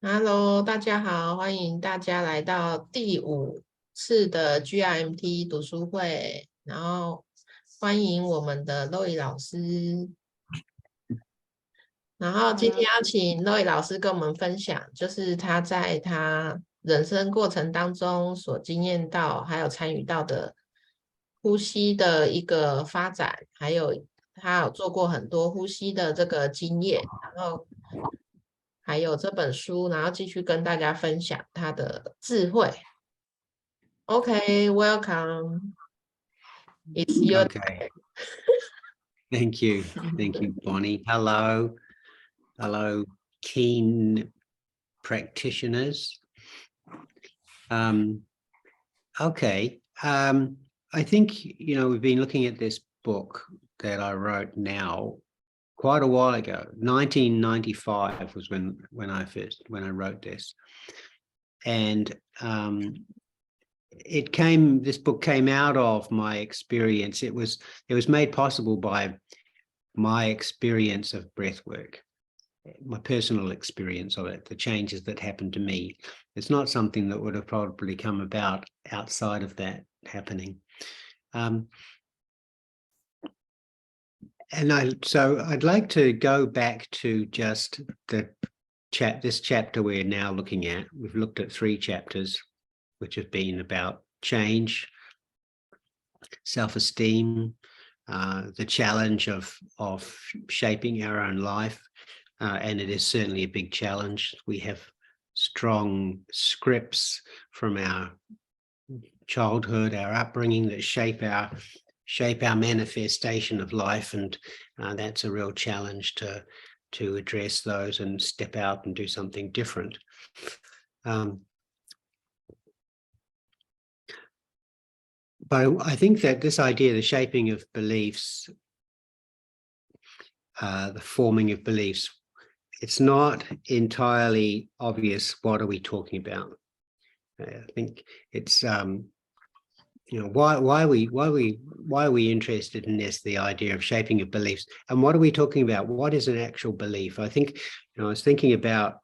Hello，大家好，欢迎大家来到第5次的 G.R.M.T 读书会，然后欢迎我们的 Roy 老师，然后今天要请 Roy 老师跟我们分享，就是他在他人生过程当中所经验到还有参与到的呼吸的一个发展，还有他有做过很多呼吸的这个经验，然后还有这本书，然后继续跟大家分享他的智慧。OK, welcome. It's your Okay. Thank you, Bonnie. Hello, keen practitioners. Okay. I think we've been looking at this book that I wrote now quite a while ago. 1995 was when I wrote this, and this book came out of my experience. It was made possible by my experience of breathwork, my personal experience of it, the changes that happened to me. It's not something that would have probably come about outside of that happening. So I'd like to go back to just this chapter we're now looking at. We've looked at 3 chapters, which have been about change, self-esteem, the challenge of shaping our own life, and it is certainly a big challenge. We have strong scripts from our childhood, our upbringing, that shape our manifestation of life, and that's a real challenge to address those and step out and do something different. But I think that this idea, the shaping of beliefs, the forming of beliefs, it's not entirely obvious. What are we talking about? I think it's why are we interested in this, the idea of shaping of beliefs, and what are we talking about? What is an actual belief? I think I was thinking about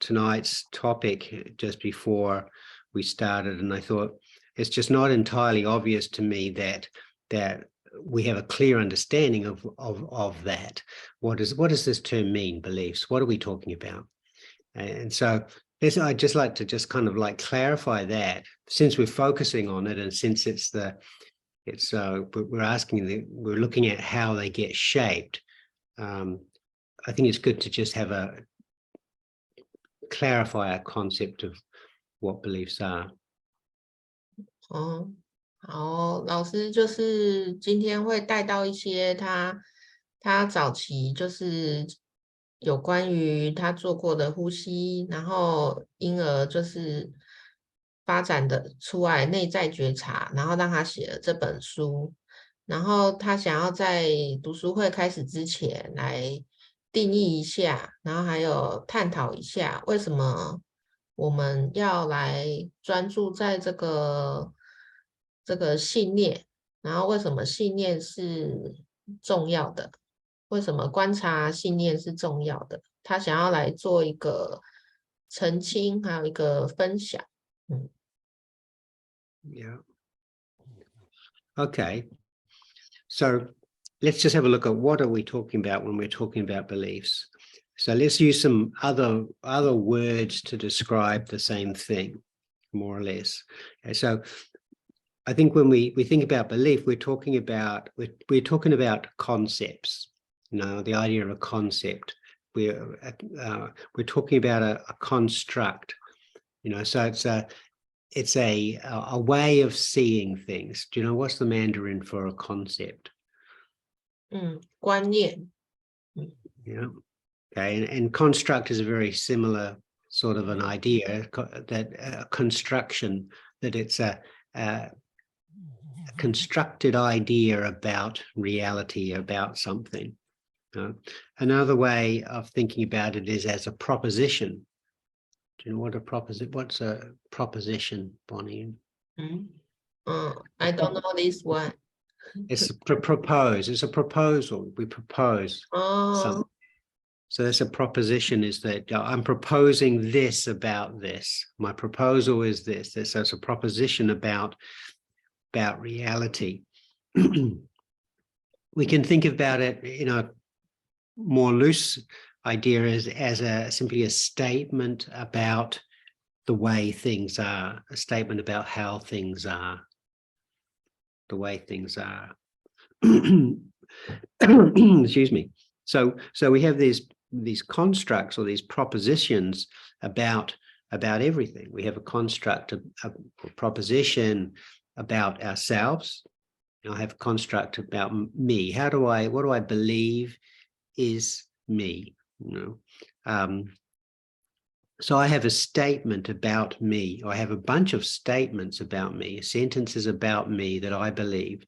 tonight's topic just before we started, and I thought it's just not entirely obvious to me that we have a clear understanding of that. What does this term mean, beliefs? What are we talking about? And so I'd just like to just kind of like clarify that, since we're focusing on it, and since we're looking at how they get shaped. I think it's good to just clarify our concept of what beliefs are. 好，老师就是今天会带到一些他早期就是有关于他做过的呼吸，然后因而就是发展的出来内在觉察，然后让他写了这本书，然后他想要在读书会开始之前来定义一下，然后还有探讨一下为什么我们要来专注在这个信念，然后为什么信念是重要的，为什么观察信念是重要的，他想要来做一个澄清，还有一个分享。Yeah. Okay. So let's just have a look at what are we talking about when we're talking about beliefs. So let's use some other words to describe the same thing, more or less. Okay, so I think when we think about belief, we're talking about concepts. The idea of a concept. We're talking about a construct. So it's a way of seeing things. Do you know what's the Mandarin for a concept? 观念。Yeah. Okay. And construct is a very similar sort of an idea, that construction, that it's a constructed idea about reality, about something. Another way of thinking about it is as a proposition. Do you know what's a proposition, Bonnie? I don't know this one. It's propose. It's a proposal. We propose something. So that's a proposition, is that I'm proposing this about this. My proposal is this. So it's a proposition about reality. We can think about it in a more loose idea as simply a statement about the way things are, a statement about how things are, the way things are. Excuse me. So we have these constructs or these propositions about everything. We have a construct, a proposition about ourselves. I have a construct about me. What do I believe is me? So I have a statement about me. I have a bunch of statements about me, sentences about me that I believe.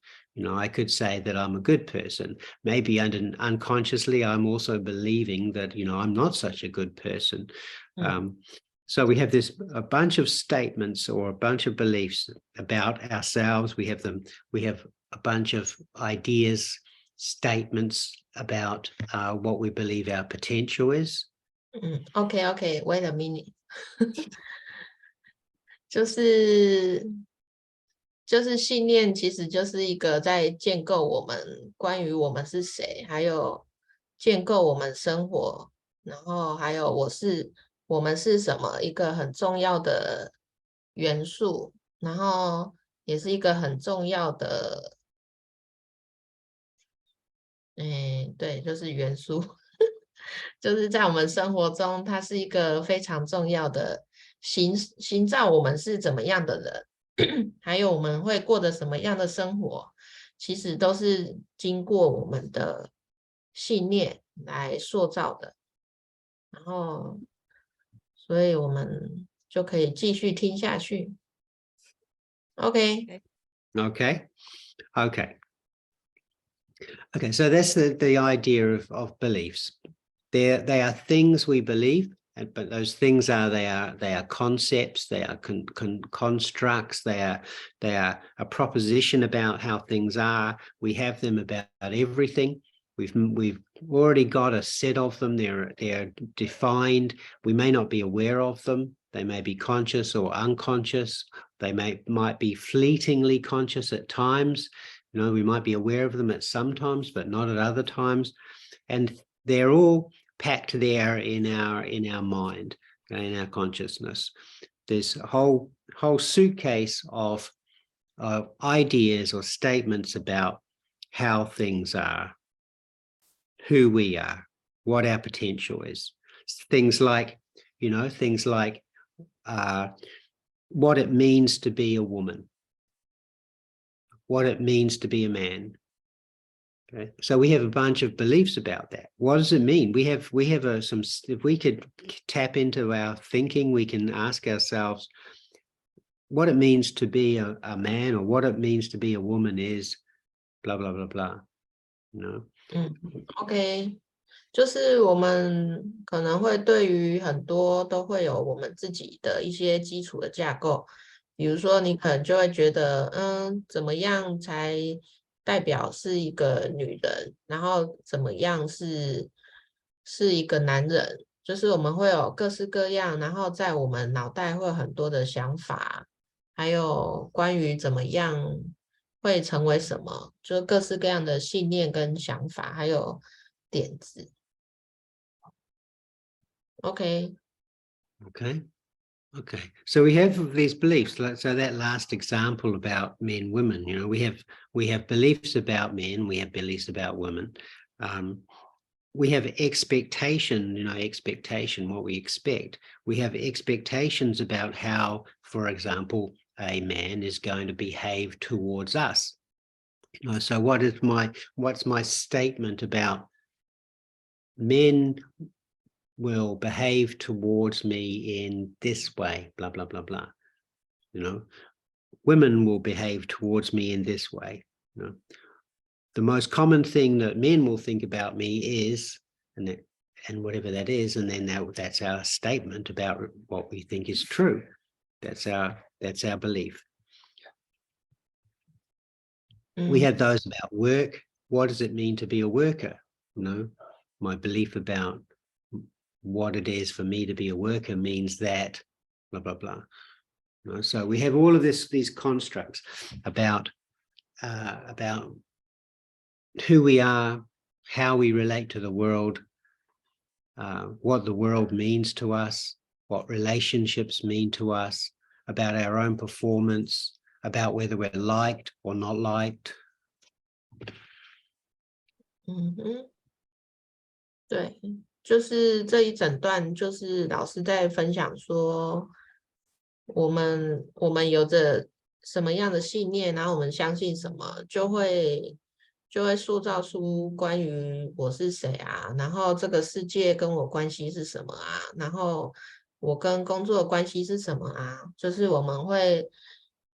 I could say that I'm a good person. Maybe unconsciously, I'm also believing that, I'm not such a good person. So we have a bunch of statements or a bunch of beliefs about ourselves. We have a bunch of ideas, statements about what we believe our potential is. Okay, wait a minute. 就是信念，其实就是一个在建构我们关于我们是谁，还有建构我们生活，然后还有我们是什么一个很重要的元素，然后也是一个很重要的，对，就是元素。就是在我们生活中，它是一个非常重要的形造我们是怎么样的人，还有我们会过着什么样的生活，其实都是经过我们的信念来塑造的。然后，所以我们就可以继续听下去。Okay. So that's the idea of beliefs. They are things we believe, but those things they are concepts, they are constructs, they are a proposition about how things are. We have them about everything. We've already got a set of them. They're defined. We may not be aware of them. They may be conscious or unconscious. They might be fleetingly conscious at times. We might be aware of them at some times, but not at other times. And they're all packed there in our mind, in our consciousness. There's a whole suitcase of ideas or statements about how things are, who we are, what our potential is. Things like what it means to be a woman, what it means to be a man. Okay. So we have a bunch of beliefs about that. What does it mean? We have some, if we could tap into our thinking, we can ask ourselves what it means to be a man, or what it means to be a woman is blah, blah, blah, blah. OK. 就是我们可能会对于很多都会有我们自己的一些基础的架构，比如说你可能就会觉得怎么样才代表是一个女人，然后怎么样是一个男人，就是我们会有各式各样，然后在我们脑袋会有很多的想法，还有关于怎么样会成为什么，就各式各样的信念跟想法还有点子。Okay. So we have these beliefs. So that last example about men, women, we have beliefs about men, we have beliefs about women. We have expectation, expectation, what we expect. We have expectations about how, for example, a man is going to behave towards us. So what's my statement about men will behave towards me in this way, blah, blah, blah, blah. Women will behave towards me in this way. The most common thing that men will think about me is, and whatever that is, and then that's our statement about what we think is true. That's our belief. We have those about work. What does it mean to be a worker? My belief about what it is for me to be a worker means that blah blah blah. So we have all of these constructs about who we are, how we relate to the world, what the world means to us, what relationships mean to us, about our own performance, about whether we're liked or not liked. 对，就是这一整段，就是老师在分享说，我们有着什么样的信念，然后我们相信什么，就会塑造出关于我是谁啊，然后这个世界跟我关系是什么啊，然后我跟工作的关系是什么啊，就是我们会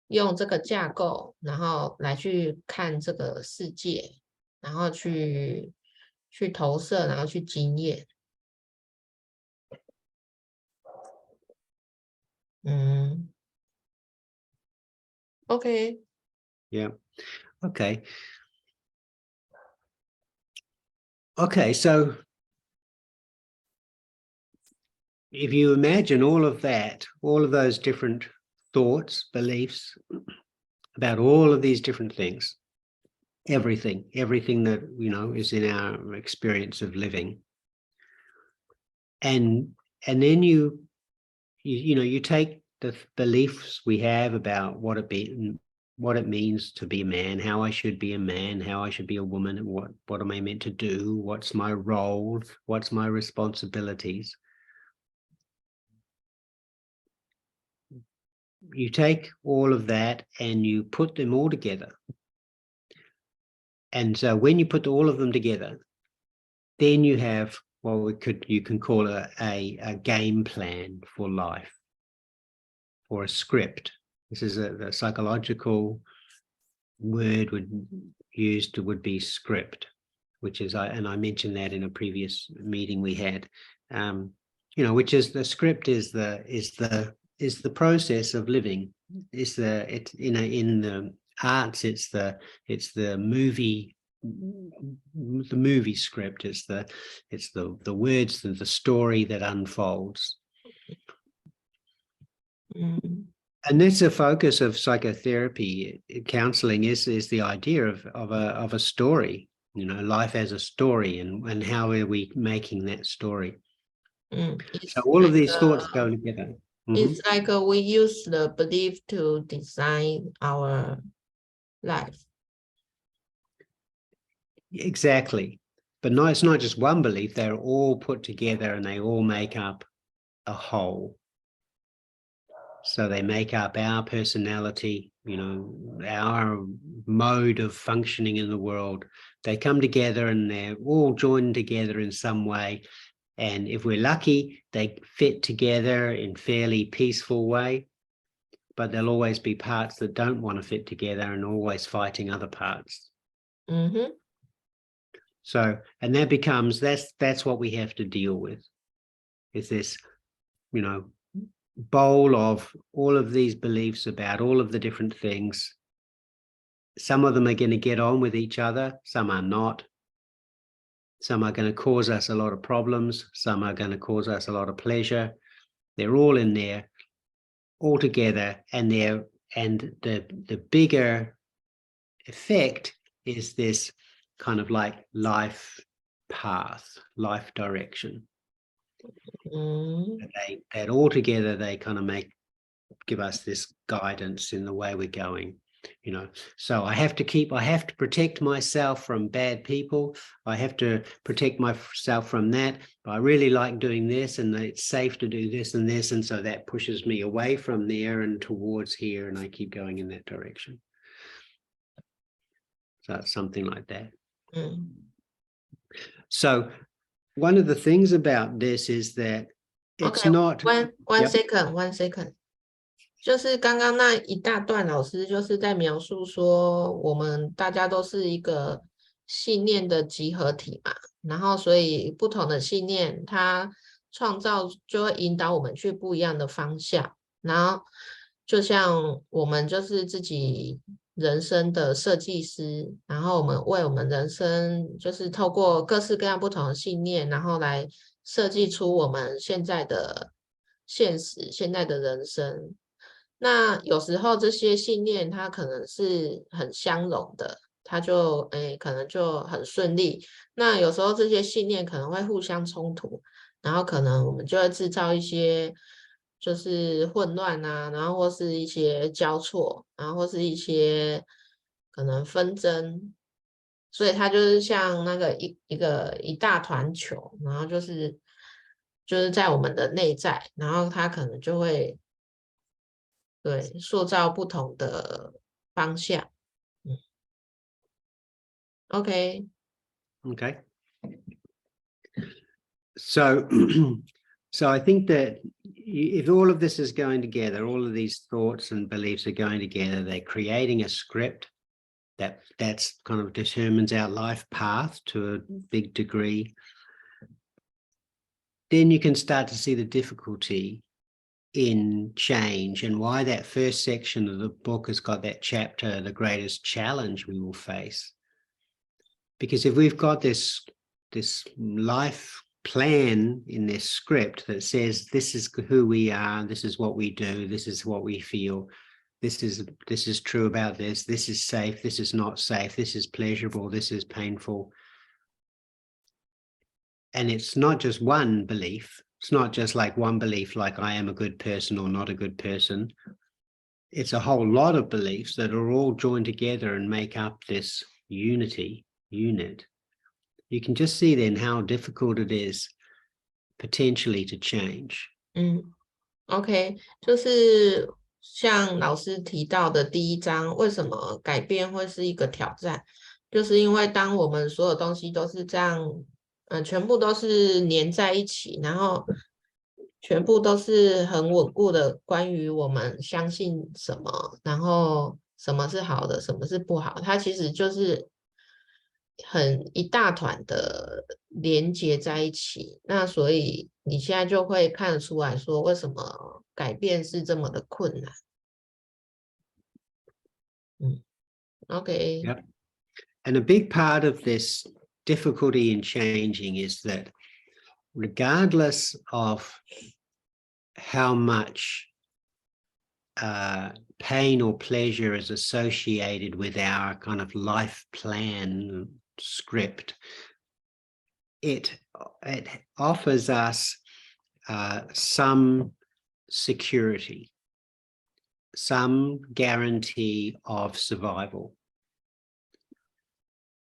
用这个架构，然后来去看这个世界，然后去投射，然后去经验。OK. Yeah. Okay. Okay, so if you imagine all of that, all of those different thoughts, beliefs about all of these different things, everything that, is in our experience of living. And then you take the beliefs we have about what it means to be a man, how I should be a man, how I should be a woman, and what am I meant to do, what's my role, what's my responsibilities. You take all of that and you put them all together. And so when you put all of them together, then you have you can call a game plan for life, or a script. This is a psychological word would be script, which is, and I mentioned that in a previous meeting we had, which is the script is the process of living. In the arts, it's the movie script. It's the words and the story that unfolds. And that's a focus of psychotherapy, counseling is the idea of a story, life as a story, and how are we making that story? So all of these thoughts go together. It's like we use the belief to design our life. Exactly. But no, it's not just one belief. They're all put together and they all make up a whole. So they make up our personality, our mode of functioning in the world. They come together and they're all joined together in some way. And if we're lucky, they fit together in fairly peaceful way. But there'll always be parts that don't want to fit together and always fighting other parts. So, and that becomes, that's what we have to deal with, is this, bowl of all of these beliefs about all of the different things. Some of them are going to get on with each other, some are not. Some are going to cause us a lot of problems, some are going to cause us a lot of pleasure. They're all in there, all together, and the bigger effect is this kind of like life path, life direction. That all together, they kind of give us this guidance in the way we're going, So I have to protect myself from bad people. I have to protect myself from that. But I really like doing this, and it's safe to do this and this, and so that pushes me away from there and towards here, and I keep going in that direction. So it's something like that. So one of the things about this is that it's not. One second. 就是刚刚那一大段，老师就是在描述说，我们大家都是一个信念的集合体嘛，然后所以不同的信念，它创造就会引导我们去不一样的方向，然后就像我们就是自己人生的设计师，然后我们为我们人生就是透过各式各样不同的信念，然后来设计出我们现在的现实，现在的人生。那有时候这些信念它可能是很相容的，它就可能就很顺利。那有时候这些信念可能会互相冲突，然后可能我们就会制造一些就是混乱啊，然后或是一些交错，然后或是一些可能纷争，所以它就是像那个一大团球，然后就是在我们的内在，然后它可能就会对塑造不同的方向。OK， Okay. So, so I think that if all of this is going together, all of these thoughts and beliefs are going together, they're creating a script that's kind of determines our life path to a big degree. Then you can start to see the difficulty in change and why that first section of the book has got that chapter, the greatest challenge we will face. Because if we've got this life plan in this script that says this is who we are, this is what we do, this is what we feel, this is true about this is safe, this is not safe, this is pleasurable, this is painful. And it's not just one belief. It's not just like one belief, like I am a good person or not a good person. It's a whole lot of beliefs that are all joined together and make up this unit. You can just see then how difficult it is potentially to change. OK， 就是像老师提到的第一章，为什么改变会是一个挑战？就是因为当我们所有东西都是这样，全部都是粘在一起，然后全部都是很稳固的，关于我们相信什么，然后什么是好的，什么是不好，它其实就是很一大团的连接在一起。那所以你现在就会看得出来说，为什么改变是这么的困难。OK， Yep. And a big part of this difficulty in changing is that regardless of how much pain or pleasure is associated with our kind of life plan script, it offers us some security, some guarantee of survival.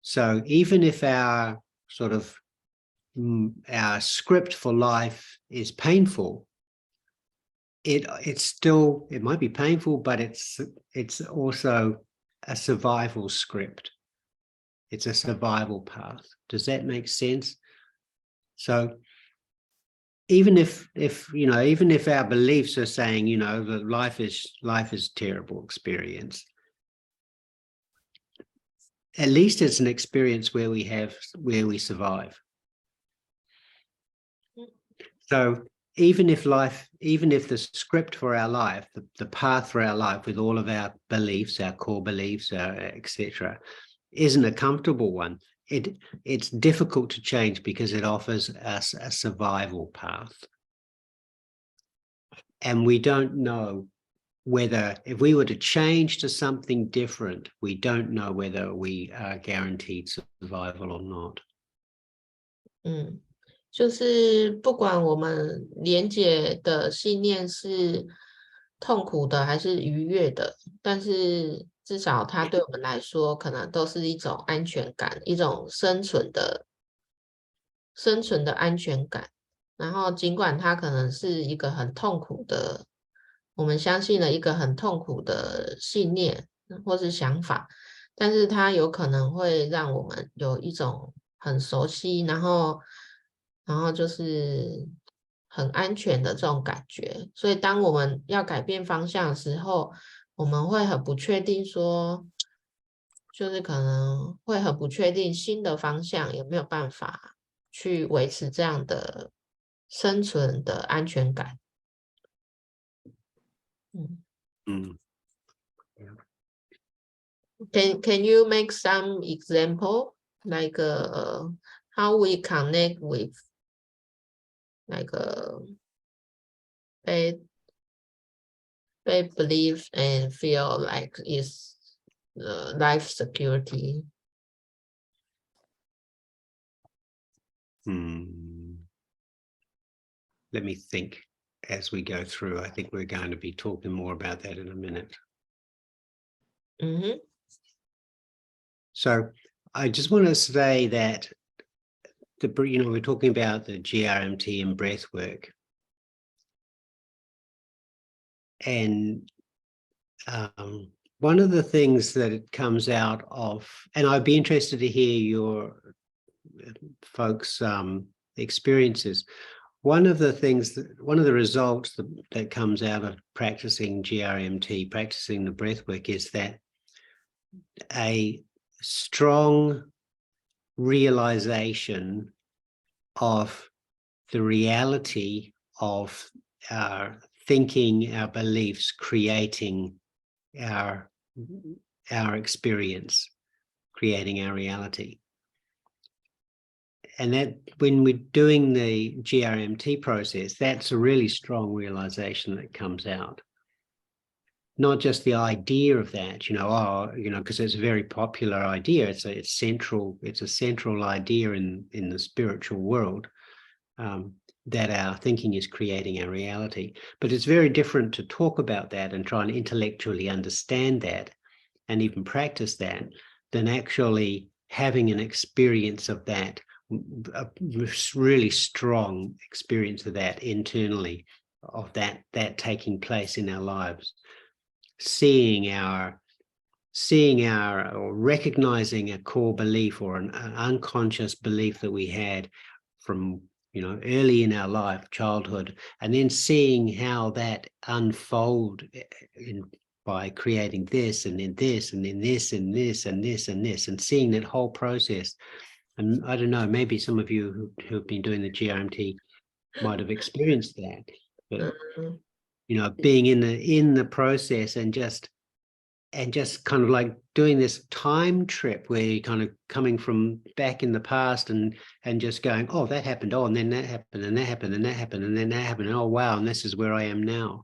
So even if our our script for life is painful, it might be painful, but it's also a survival script. It's a survival path. Does that make sense? So even if our beliefs are saying, that life is a terrible experience, at least it's an experience where we survive. So even if the script for our life, the path for our life with all of our beliefs, our core beliefs, etc., isn't a comfortable one, it's difficult to change because it offers us a survival path. And we don't know whether, if we were to change to something different, we don't know whether we are guaranteed survival or not. 就是不管我们连结的信念是痛苦的还是愉悦的，但是至少它对我们来说可能都是一种安全感，一种生存的安全感。然后尽管它可能是一个很痛苦的，我们相信了一个很痛苦的信念或是想法，但是它有可能会让我们有一种很熟悉，然后就是很安全的这种感觉。所以当我们要改变方向的时候，我们会很不确定说，就是可能会很不确定新的方向有没有办法去维持这样的生存的安全感。Can you make some example, like how we connect with like bad belief and feel like is life security? Let me think as we go through. I think we're going to be talking more about that in a minute. Mm-hmm. So I just want to say that we're talking about the G.R.M.T and breath work. And one of the things that it comes out of, and I'd be interested to hear your folks' experiences. One of the results that comes out of practicing G.R.M.T, practicing the breath work, is that a strong realization of the reality of our thinking, our beliefs, creating our experience, creating our reality. And that when we're doing the G.R.M.T process, that's a really strong realization that comes out. Not just the idea of that, because it's a very popular idea. It's a central idea in the spiritual world, that our thinking is creating our reality. But it's very different to talk about that and try and intellectually understand that and even practice that than actually having an experience of that, a really strong experience of that internally, of that taking place in our lives. Seeing our or recognizing a core belief or an unconscious belief that we had from early in our life, childhood, and then seeing how that unfold by creating this and then this and then this and this and this and this, and seeing that whole process. And I don't know, maybe some of you who've been doing the G.R.M.T might have experienced that, but being in the process and just kind of like doing this time trip where you're kind of coming from back in the past and just going, oh, that happened, oh, and then that happened, and that happened, and that happened, and then that happened, and oh wow, and this is where I am now.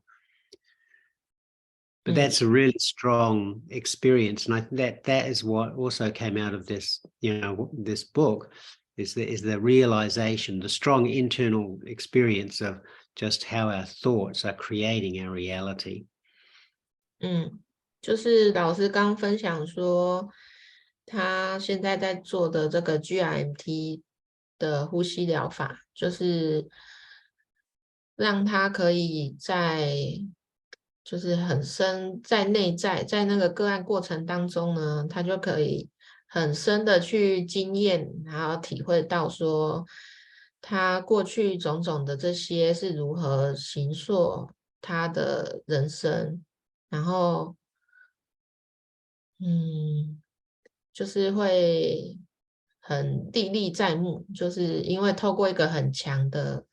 But that's a really strong experience, and I think that is what also came out of this, this book, is the realization, the strong internal experience of just how our thoughts are creating our reality. 就是老师刚分享说，他现在在做的这个 G.R.M.T 的呼吸疗法，就是让他可以就是很深在内在，在那个个案过程当中呢，他就可以很深的去经验，然后体会到说，他过去种种的这些是如何形塑他的人生，然后就是会很历历在目，就是因为透过一个很强的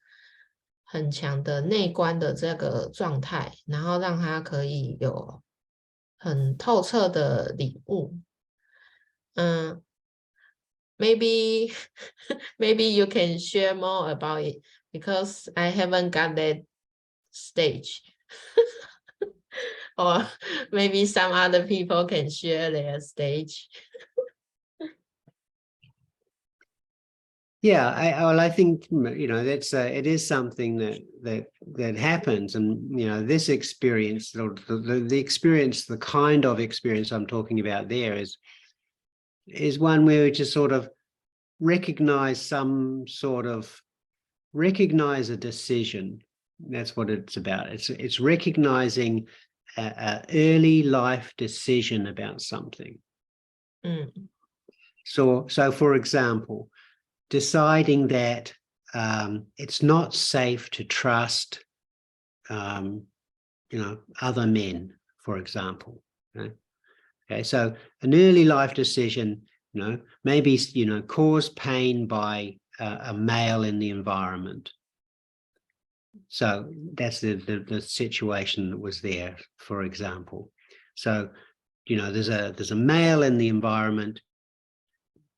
内观的这个状态，然后让他可以有很透彻的领悟。Maybe you can share more about it, because I haven't got that stage. Or maybe some other people can share their stage. Yeah, I think that's it is something that happens, and this experience, the experience, the kind of experience I'm talking about there is one where we just sort of recognize a decision. That's what it's about. It's recognizing an early life decision about something. So for example, deciding that it's not safe to trust, other men, for example. Right? Okay, so an early life decision, maybe caused pain by a male in the environment. So that's the situation that was there, for example. So there's a male in the environment,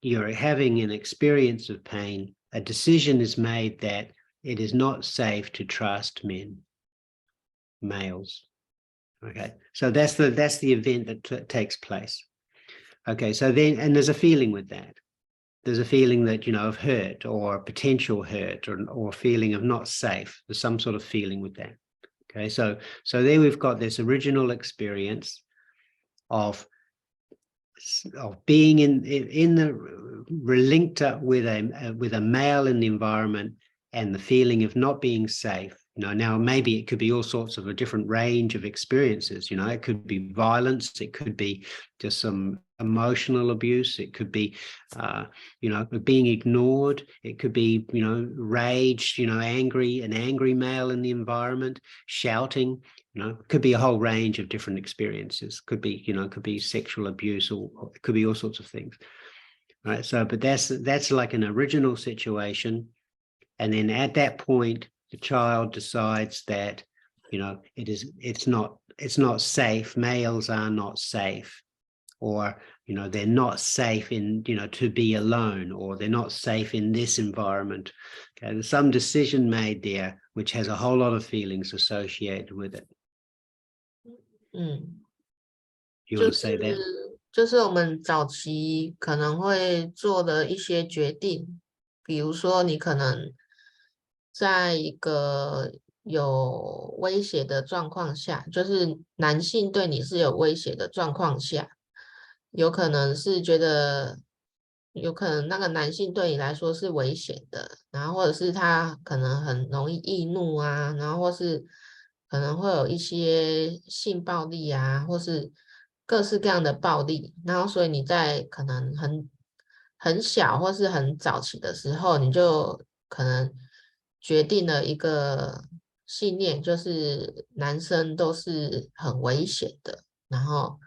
you're having an experience of pain, a decision is made that it is not safe to trust males. Okay, so that's the event that takes place. Okay, so then, and there's a feeling with that. There's a feeling that, of hurt or potential hurt or feeling of not safe. There's some sort of feeling with that. Okay, so there we've got this original experience of being in the linked up with a male in the environment and the feeling of not being safe. Now maybe it could be all sorts of a different range of experiences. It could be violence, it could be just some emotional abuse, it could be being ignored, it could be rage, an angry male in the environment, shouting, it could be a whole range of different experiences, could be sexual abuse, or it could be all sorts of things. Right, so but that's like an original situation, and then at that point the child decides that it's not safe, males are not safe, or they're not safe in to be alone, or they're not safe in this environment. Okay, there's some decision made there which has a whole lot of feelings associated with it. You want to say that? 就是我们早期可能会做的一些决定，比如说你可能在一个有威胁的状况下，就是男性对你是有威胁的状况下，有可能是觉得，有可能那个男性对你来说是危险的，然后或者是他可能很容易易怒啊，然后或是可能会有一些性暴力啊，或是各式各样的暴力，然后所以你在可能很小或是很早期的时候，你就可能决定了一个信念，就是男生都是很危险的，然后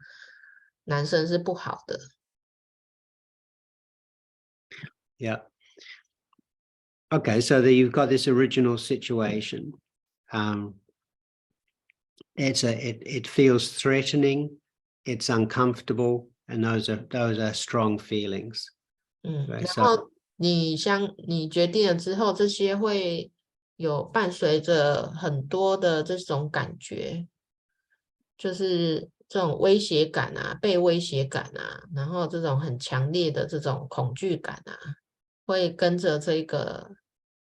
男生是不好的。Yeah. Okay, so that you've got this original situation. It feels threatening, it's uncomfortable, and those are strong feelings. 然后你决定了之后，这些会有伴随着很多的这种感觉，就是这种威胁感啊，被威胁感啊，然后这种很强烈的这种恐惧感啊，会跟着这个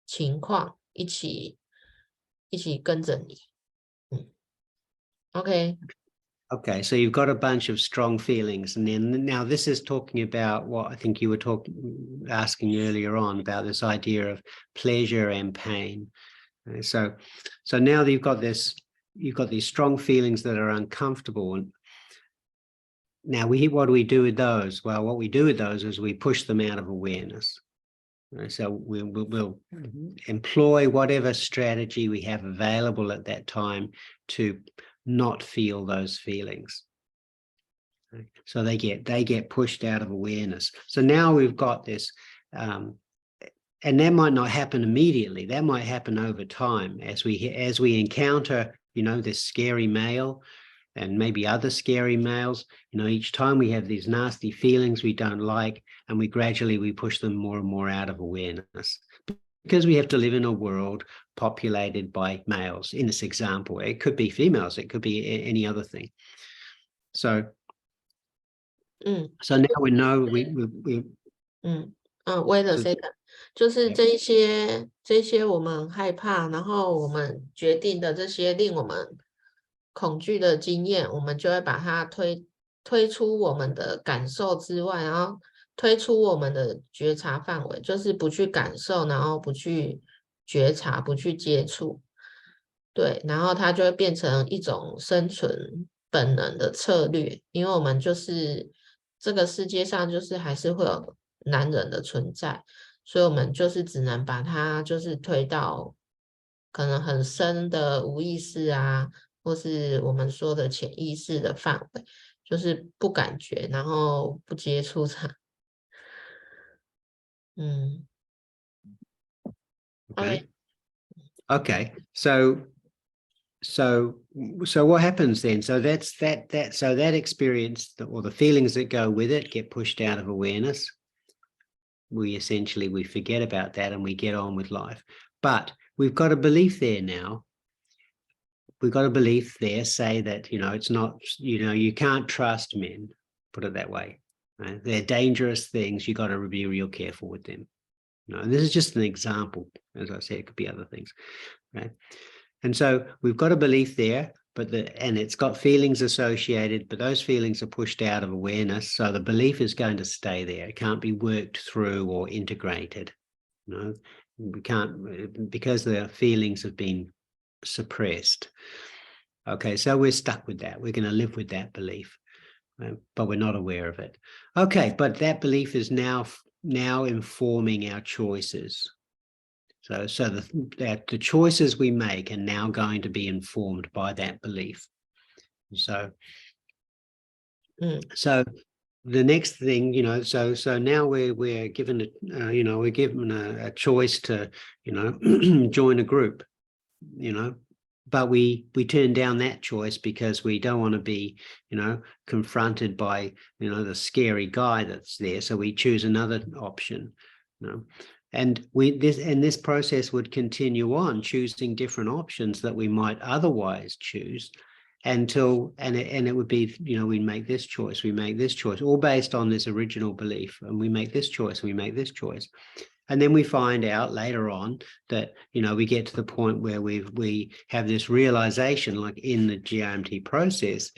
情况一起跟着你。OK. Okay, so you've got a bunch of strong feelings, and then now this is talking about what I think you were asking earlier on about this idea of pleasure and pain. So now that you've got these strong feelings that are uncomfortable, and now what do we do with those? Well, what we do with those is we push them out of awareness. So we'll employ whatever strategy we have available at that time to not feel those feelings. So they get pushed out of awareness. So now we've got this, and that might not happen immediately. That might happen over time as we encounter, this scary male and maybe other scary males. Each time we have these nasty feelings we don't like, and we gradually push them more and more out of awareness, because we have to live in a world populated by males. In this example, it could be females, it could be any other thing. So now we know wait a second. 就是这些我们害怕，然后我们决定的这些令我们恐惧的经验，我们就会把它推出我们的感受之外，然后推出我们的觉察范围，就是不去感受，然后不去觉察，不去接触。对，然后它就会变成一种生存本能的策略，因为我们就是这个世界上就是还是会有男人的存在，所以我们就是只能把它就是推到可能很深的无意识啊，或是我们说的潜意识的范围，就是不感觉，然后不接触它。Okay. So so what happens then? So that's so that experience or the feelings that go with it get pushed out of awareness. We forget about that and we get on with life. But we've got a belief there now. We've got a belief there, say that, it's not, you can't trust men, put it that way. Right? They're dangerous things. You got to be real careful with them. And this is just an example. As I said, it could be other things, right? And so we've got a belief there, and it's got feelings associated, but those feelings are pushed out of awareness. So the belief is going to stay there. It can't be worked through or integrated. We can't, because the feelings have been suppressed. Okay, so we're stuck with that. We're going to live with that belief, but we're not aware of it. Okay, but that belief is now informing our choices. So the choices we make are now going to be informed by that belief. So the next thing, so now we're given a choice to, join a group, but we turn down that choice because we don't want to be, confronted by, the scary guy that's there. So we choose another option, And this process would continue on, choosing different options that we might otherwise choose until it would be, we make this choice, all based on this original belief, and we make this choice, we make this choice. And then we find out later on that, we get to the point where we have this realization, like in the G.R.M.T process,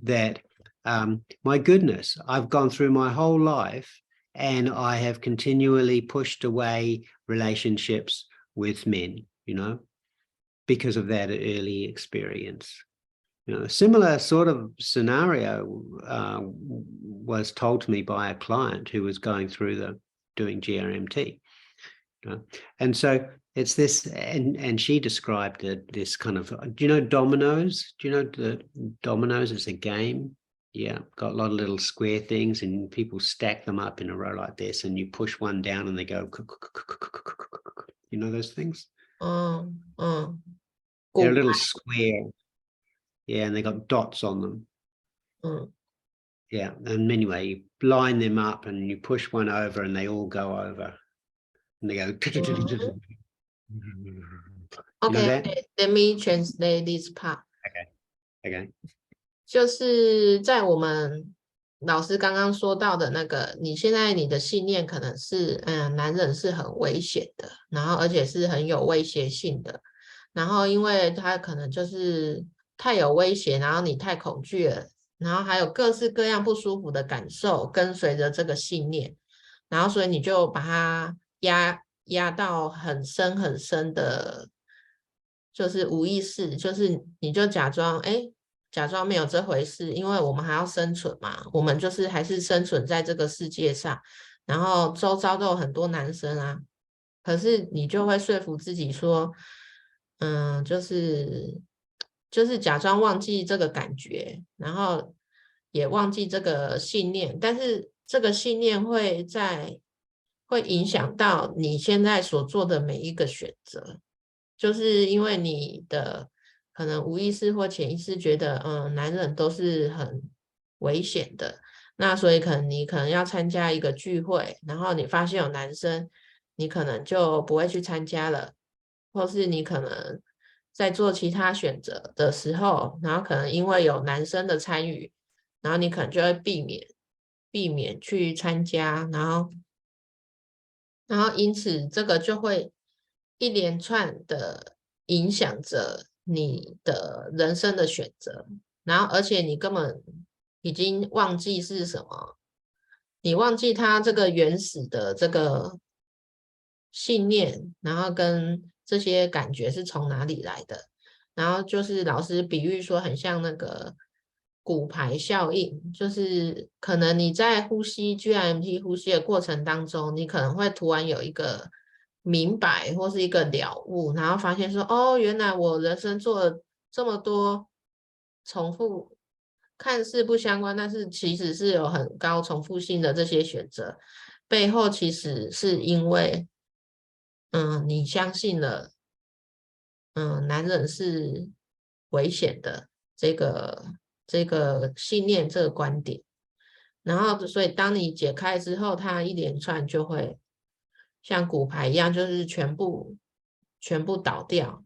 that, my goodness, I've gone through my whole life and I have continually pushed away relationships with men, because of that early experience. A similar sort of scenario was told to me by a client who was going through doing G.R.M.T. And so it's this, and she described it, this kind of, do you know dominoes? Do you know the dominoes is a game? Yeah, got a lot of little square things and people stack them up in a row like this and you push one down and they go, you know those things? They're a little square. Yeah, and they got dots on them. Yeah, and anyway, you line them up and you push one over and they all go over. And they go. Okay, let me translate this part. Okay. 就是在我们老师刚刚说到的那个，你现在你的信念可能是，男人是很危险的，然后而且是很有威胁性的，然后因为他可能就是太有威胁，然后你太恐惧了，然后还有各式各样不舒服的感受跟随着这个信念，然后所以你就把它压到很深很深的，就是无意识，就是你就假装没有这回事，因为我们还要生存嘛，我们就是还是生存在这个世界上，然后周遭都有很多男生啊，可是你就会说服自己说，就是假装忘记这个感觉，然后也忘记这个信念，但是这个信念会影响到你现在所做的每一个选择，就是因为你的可能无意识或潜意识觉得，男人都是很危险的，那所以你可能要参加一个聚会，然后你发现有男生，你可能就不会去参加了，或是你可能在做其他选择的时候，然后可能因为有男生的参与，然后你可能就会避免去参加，然后因此这个就会一连串的影响着你的人生的选择，然后而且你根本已经忘记是什么，你忘记它这个原始的这个信念，然后跟这些感觉是从哪里来的，然后就是老师比喻说很像那个骨牌效应，就是可能你在呼吸 G.R.M.T 呼吸的过程当中，你可能会突然有一个明白或是一个了悟，然后发现说，哦，原来我人生做了这么多重复看似不相关，但是其实是有很高重复性的这些选择，背后其实是因为你相信了男人是危险的这个信念，这个观点。然后所以当你解开之后，它一连串就会像骨牌一样，就是全部倒掉。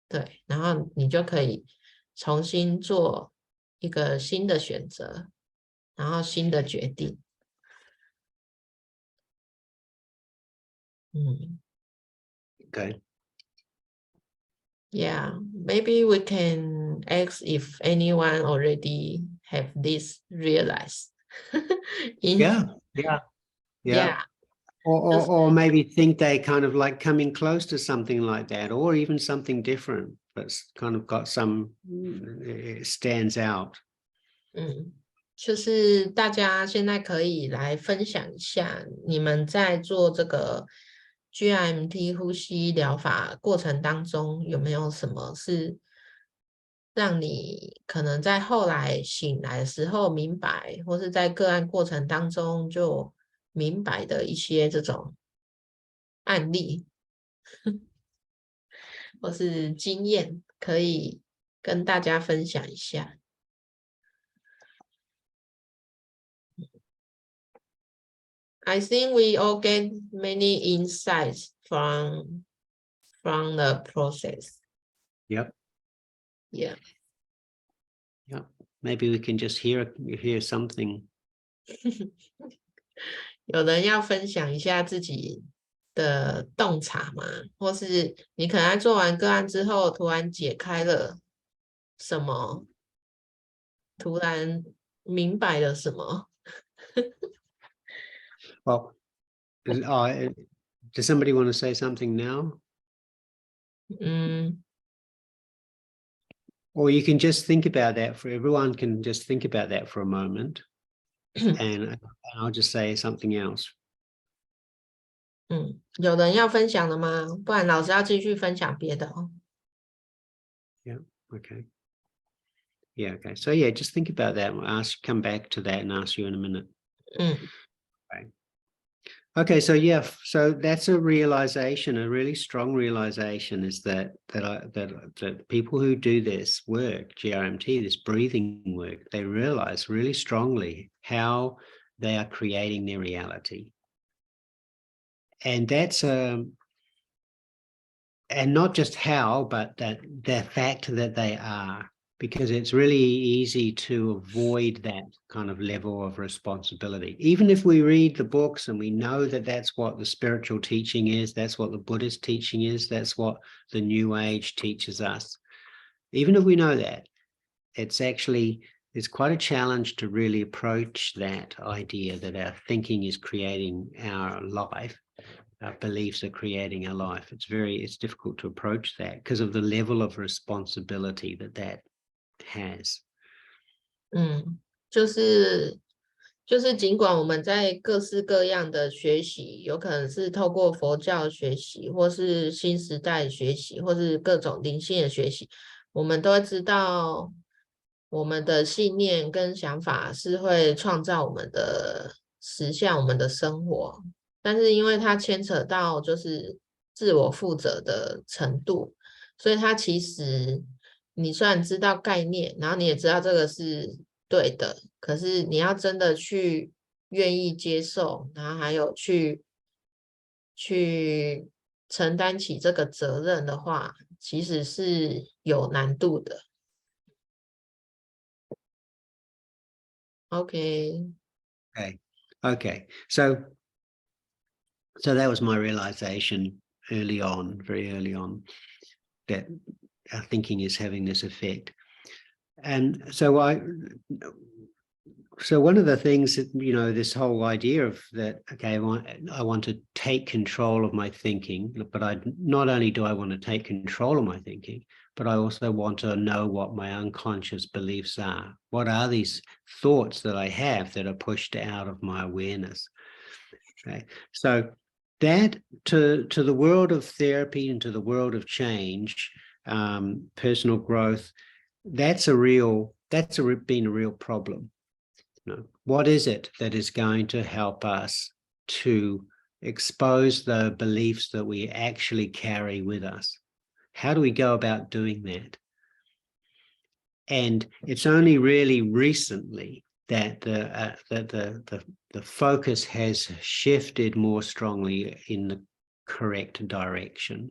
对，然后你就可以重新做一个新的选择，然后新的决定。Okay. Yeah, maybe we can ask if anyone already have this realized. Yeah. Yeah. Or maybe think they kind of like coming close to something like that, or even something different that's kind of got some it stands out. 就是大家现在可以来分享一下，你们在做这个 G.R.M.T 呼吸疗法过程当中，有没有什么是让你可能在后来醒来的时候明白，或是在个案过程当中就明白的一些这种案例或是经验，可以跟大家分享一下。I think we all get many insights from the process. Yep. Yeah. Maybe we can just hear something. 有人要分享一下自己的洞察吗？或是你可能在做完个案之后，突然解开了什么，突然明白了什么？Well, does somebody want to say something now? Or you can just think about that everyone can just think about that for a moment. and I'll just say something else. 有人要分享了吗？不然老师要继续分享别的哦。Yeah, okay. Yeah, okay. So yeah, just think about that. We'll come back to that and ask you in a minute. Okay, so yeah, so that's a realization, a really strong realization, is that people who do this work, G.R.M.T, this breathing work, they realize really strongly how they are creating their reality. And that's and not just how, but the fact that they are, because it's really easy to avoid that kind of level of responsibility. Even if we read the books and we know that that's what the spiritual teaching is, that's what the Buddhist teaching is, that's what the New Age teaches us. Even if we know that, it's quite a challenge to really approach that idea that our thinking is creating our life. Our beliefs are creating our life. It's difficult to approach that because of the level of responsibility that has. 就是尽管我们在各式各样的学习，有可能是透过佛教学习，或是新时代学习，或是各种灵性的学习，我们都会知道我们的信念跟想法是会创造我们的实相，我们的生活。但是因为它牵扯到就是自我负责的程度，所以它其实你虽然知道概念，然后你也知道这个是对的，可是你要真的去愿意接受，然后还有去承担起这个责任的话，其实是有难度的。Okay. Okay. So that was my realization very early on, that our thinking is having this effect. And so one of the things that, this whole idea of that, okay, I want to take control of my thinking, but not only do I want to take control of my thinking, but I also want to know what my unconscious beliefs are. What are these thoughts that I have that are pushed out of my awareness? Okay. So that to the world of therapy and to the world of change, personal growth, that's been a real problem. What is it that is going to help us to expose the beliefs that we actually carry with us? How do we go about doing that? And it's only really recently that the focus has shifted more strongly in the correct direction.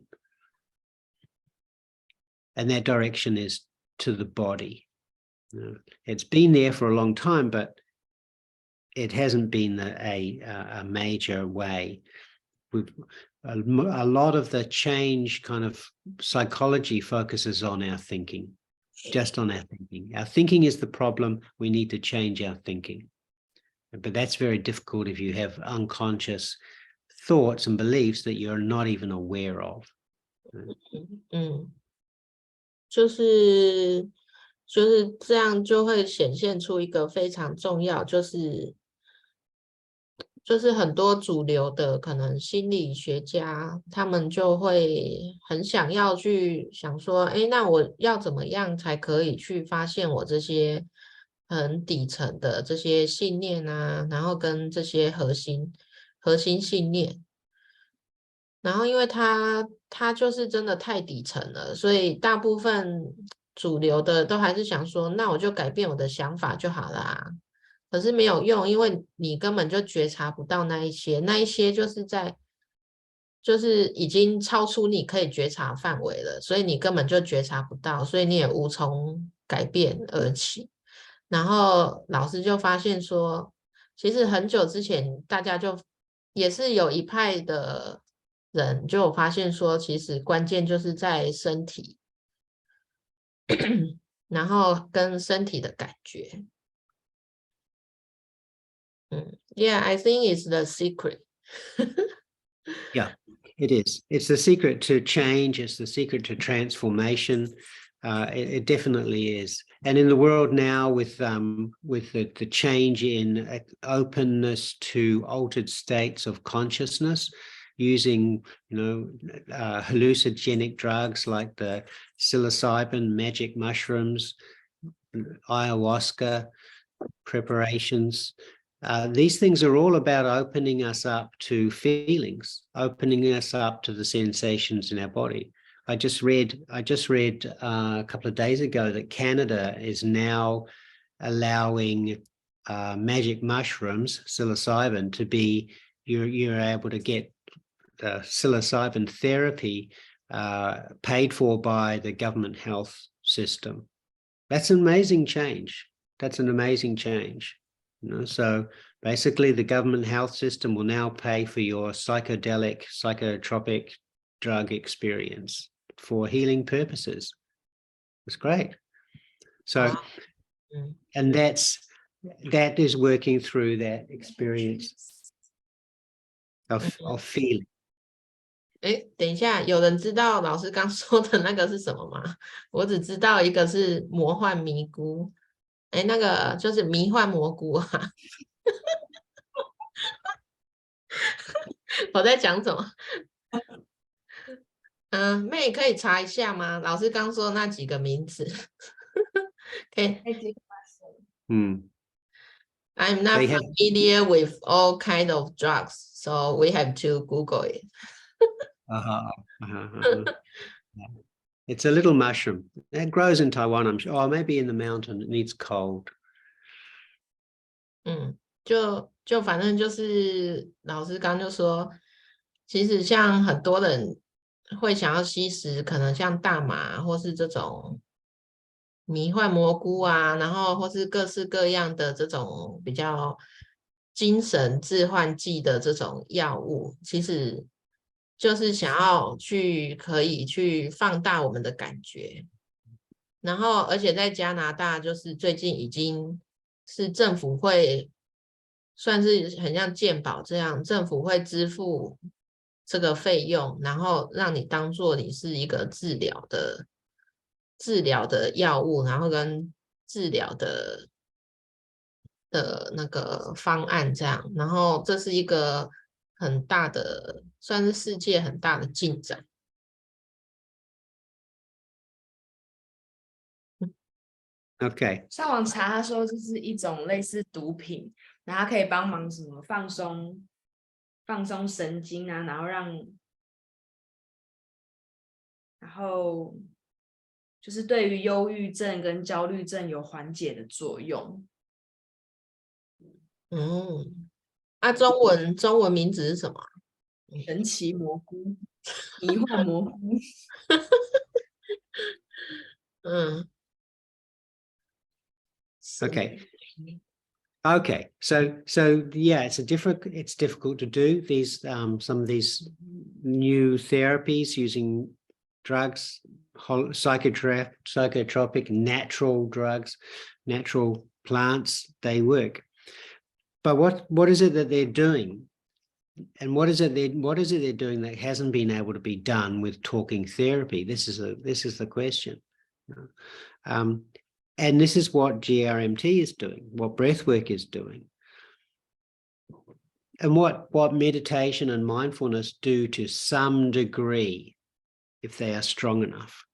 And that direction is to the body. It's been there for a long time, but it hasn't been a major way. A lot of the change kind of psychology focuses on our thinking, just on our thinking. Our thinking is the problem. We need to change our thinking. But that's very difficult if you have unconscious thoughts and beliefs that you're not even aware of. 就是这样，就会显现出一个非常重要，就是很多主流的可能心理学家，他们就会很想要去想说，那我要怎么样才可以去发现我这些很底层的这些信念啊，然后跟这些核心信念。然后因为它就是真的太底层了，所以大部分主流的都还是想说，那我就改变我的想法就好啦。可是没有用，因为你根本就觉察不到那一些就是已经超出你可以觉察范围了，所以你根本就觉察不到，所以你也无从改变而起。然后老师就发现说，其实很久之前大家就也是有一派的人就有发现说，其实关键就是在身体，然后跟身体的感觉。Yeah, I think it's the secret. Yeah, it is. It's the secret to change. It's the secret to transformation. It definitely is. And in the world now, with the change in openness to altered states of consciousness, using hallucinogenic drugs like the psilocybin, magic mushrooms, ayahuasca preparations. These things are all about opening us up to feelings, opening us up to the sensations in our body. I just read a couple of days ago that Canada is now allowing magic mushrooms, psilocybin, to be, you're able to get psilocybin therapy paid for by the government health system. That's an amazing change. That's an amazing change. So basically the government health system will now pay for your psychotropic drug experience for healing purposes. It's great. So, and that is working through that experience of feeling. 等一下，有人知道老师刚说的那个是什么吗？我只知道一个是魔幻迷菇，那个就是迷幻蘑菇啊。我在讲什么？妹可以查一下吗？老师刚说那几个名字。可以。I'm not familiar with all kind of drugs, so we have to Google it. It's a little mushroom. It grows in Taiwan, I'm sure. Oh, maybe in the mountain. It needs cold. 就反正就是老师刚就说，其实像很多人会想要吸食，可能像大麻或是这种迷幻蘑菇啊，然后或是各式各样的这种比较精神致幻剂的这种药物，其实就是想要可以去放大我们的感觉。然后而且在加拿大就是最近已经是政府会算是很像健保这样，政府会支付这个费用，然后让你当做你是一个治疗的药物，然后跟治疗的那个方案这样，然后这是一个很大的，算是世界很大的进展。OK， 上网查，他说这是一种类似毒品，然后它可以帮忙什么放松神经啊，然后就是对于忧郁症跟焦虑症有缓解的作用。中文名字是什么？神奇蘑菇，迷幻蘑菇。Okay. Okay, so yeah, it's difficult to do these some of these new therapies using drugs, psychotropic natural drugs, natural plants. They work, but what is it that they're doing, and what is it they're doing that hasn't been able to be done with talking therapy? This is the question. And this is what G.R.M.T is doing, what breathwork is doing, and what meditation and mindfulness do to some degree, if they are strong enough.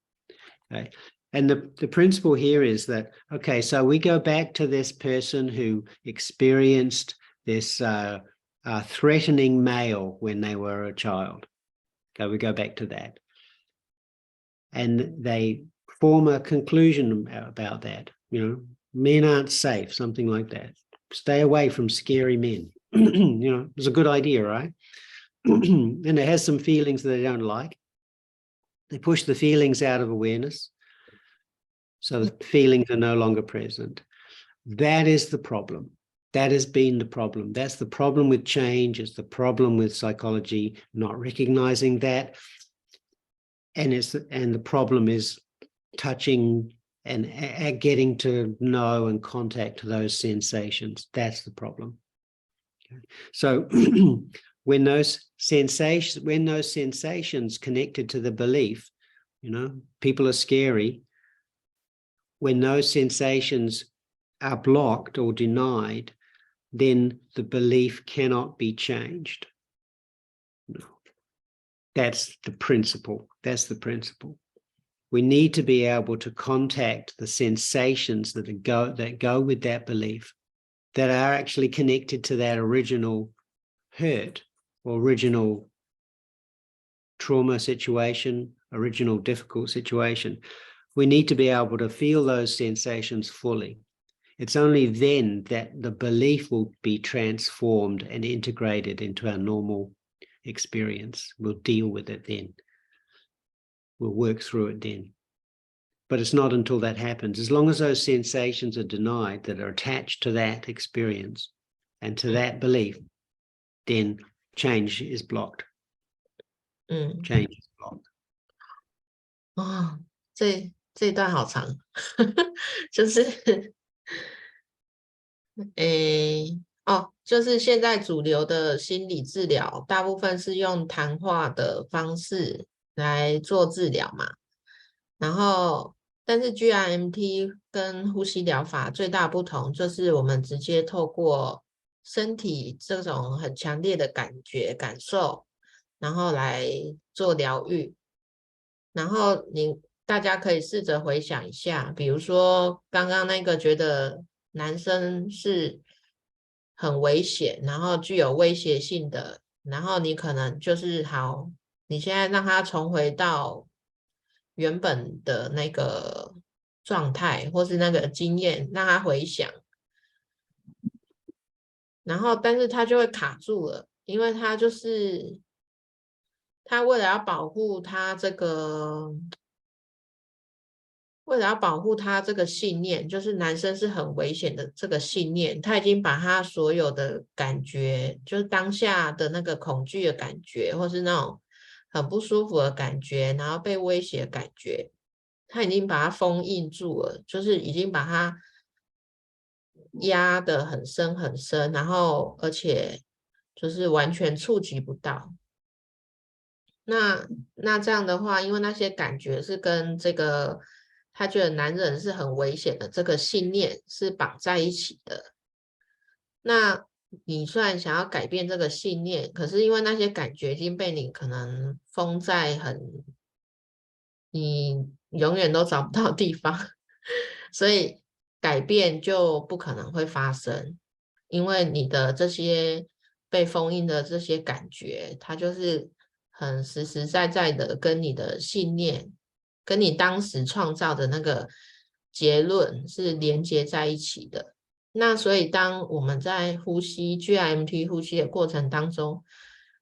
Okay? And the principle here is that, okay, so we go back to this person who experienced this threatening male when they were a child. Okay, we go back to that. And they form a conclusion about that. Men aren't safe, something like that. Stay away from scary men. It's a good idea, right? And it has some feelings that they don't like. They push the feelings out of awareness, so the feelings are no longer present. That is the problem. That has been the problem. That's the problem with change. It's the problem with psychology not recognizing that. And the problem is touching and getting to know and contact those sensations. That's the problem. Okay. So when those sensations connected to the belief, people are scary, when those sensations are blocked or denied, then the belief cannot be changed. That's the principle. That's the principle. We need to be able to contact the sensations that go with that belief, that are actually connected to that original hurt or original trauma situation, original difficult situation. We need to be able to feel those sensations fully. It's only then that the belief will be transformed and integrated into our normal experience. We'll deal with it then. We'll work through it then. But it's not until that happens. As long as those sensations are denied, that are attached to that experience and to that belief, then change is blocked. Change is blocked. 这一段好长，就是现在主流的心理治疗，大部分是用谈话的方式来做治疗嘛。然后，但是 G.R.M.T 跟呼吸疗法最大不同就是我们直接透过身体这种很强烈的感觉、感受，然后来做疗愈。然后大家可以试着回想一下，比如说刚刚那个觉得男生是很危险，然后具有威胁性的，然后你可能就是你现在让他重回到原本的那个状态或是那个经验，让他回想，然后但是他就会卡住了，因为他为了要保护他这个信念，就是男生是很危险的这个信念，他已经把他所有的感觉，就是当下的那个恐惧的感觉，或是那种很不舒服的感觉，然后被威胁的感觉，他已经把它封印住了，就是已经把它压得很深很深，然后而且就是完全触及不到。那这样的话，因为那些感觉是跟这个他觉得男人是很危险的这个信念是绑在一起的。那你虽然想要改变这个信念，可是因为那些感觉已经被你可能封在你永远都找不到的地方，所以改变就不可能会发生，因为你的这些被封印的这些感觉，它就是很实实在在的跟你的信念跟你当时创造的那个结论是连接在一起的。那所以当我们在呼吸 G.R.M.T 呼吸的过程当中，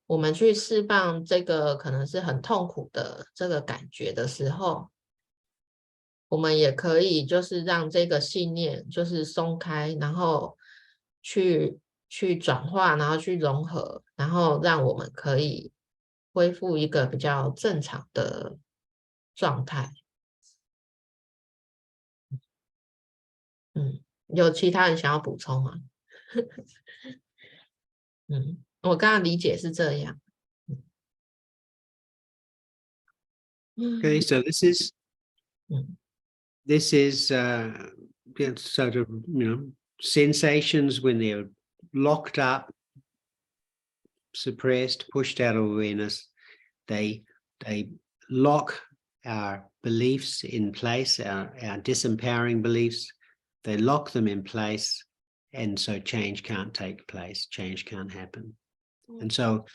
我们去释放这个可能是很痛苦的这个感觉的时候，我们也可以就是让这个信念就是松开，然后去转化，然后去融合，然后让我们可以恢复一个比较正常的状态。有其他人想要补充吗？我刚刚理解是这样。Okay, so this is sort of, sensations when they're locked up, suppressed, pushed out of awareness. They lock our beliefs in place, our disempowering beliefs. They lock them in place, and so change can't take place, change can't happen. And so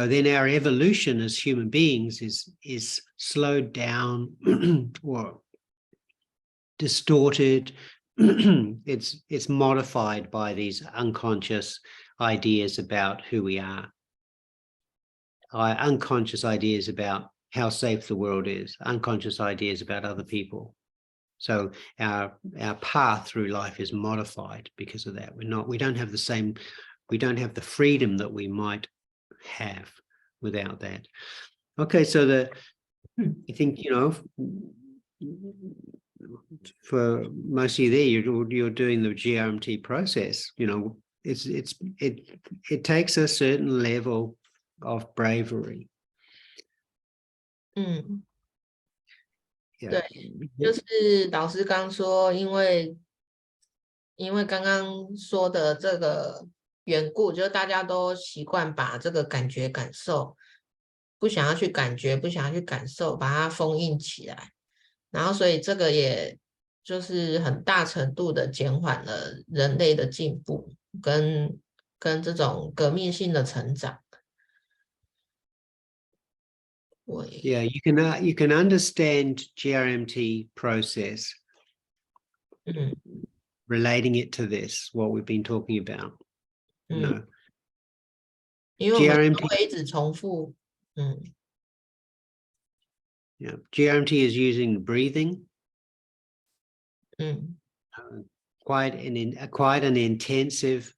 then our evolution as human beings is slowed down or distorted. It's modified by these unconscious ideas about who we are. Our unconscious ideas about how safe the world is, unconscious ideas about other people. So our path through life is modified because of that. We don't have the freedom that we might have without that. Okay, so I think, for most of you there, you're doing the G.R.M.T process. It takes a certain level of bravery. 对，就是老师刚说，因为刚刚说的这个缘故，就是大家都习惯把这个感觉感受，不想要去感觉，不想要去感受，把它封印起来，然后所以这个也就是很大程度的减缓了人类的进步跟这种革命性的成长。Yeah, you can understand G.R.M.T process, relating it to this, what we've been talking about. 因为我们都会一直重复。Yeah, G.R.M.T is using breathing. Quite an intensive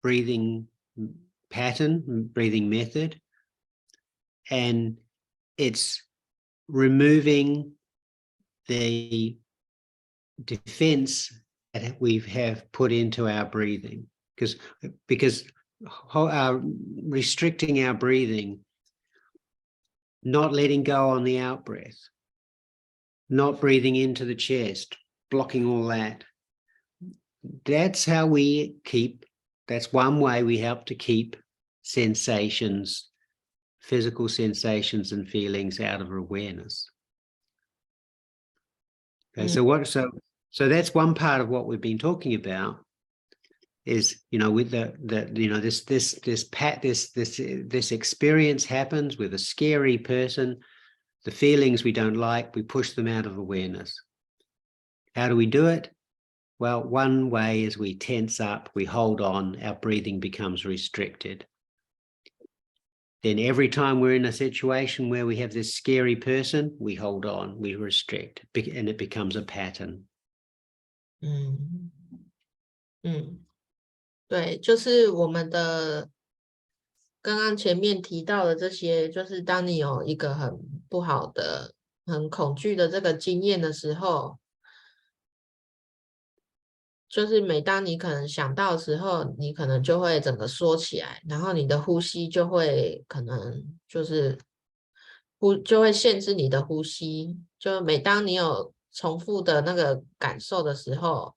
breathing pattern, breathing method, and it's removing the defense that we have put into our breathing, because restricting our breathing, not letting go on the out breath, not breathing into the chest, blocking all that. That's one way we help to keep sensations, physical sensations and feelings out of awareness. Okay, so that's one part of what we've been talking about, is with this experience happens with a scary person, the feelings we don't like, we push them out of awareness. How do we do it? Well, one way is we tense up, we hold on, our breathing becomes restricted. Then every time we're in a situation where we have this scary person, we hold on, we restrict, and it becomes a pattern. 对，就是我们的刚刚前面提到的这些，就是当你有一个很不好的、很恐惧的这个经验的时候，就是每当你可能想到的时候，你可能就会整个缩起来，然后你的呼吸就会可能就是就会限制你的呼吸。就每当你有重复的那个感受的时候，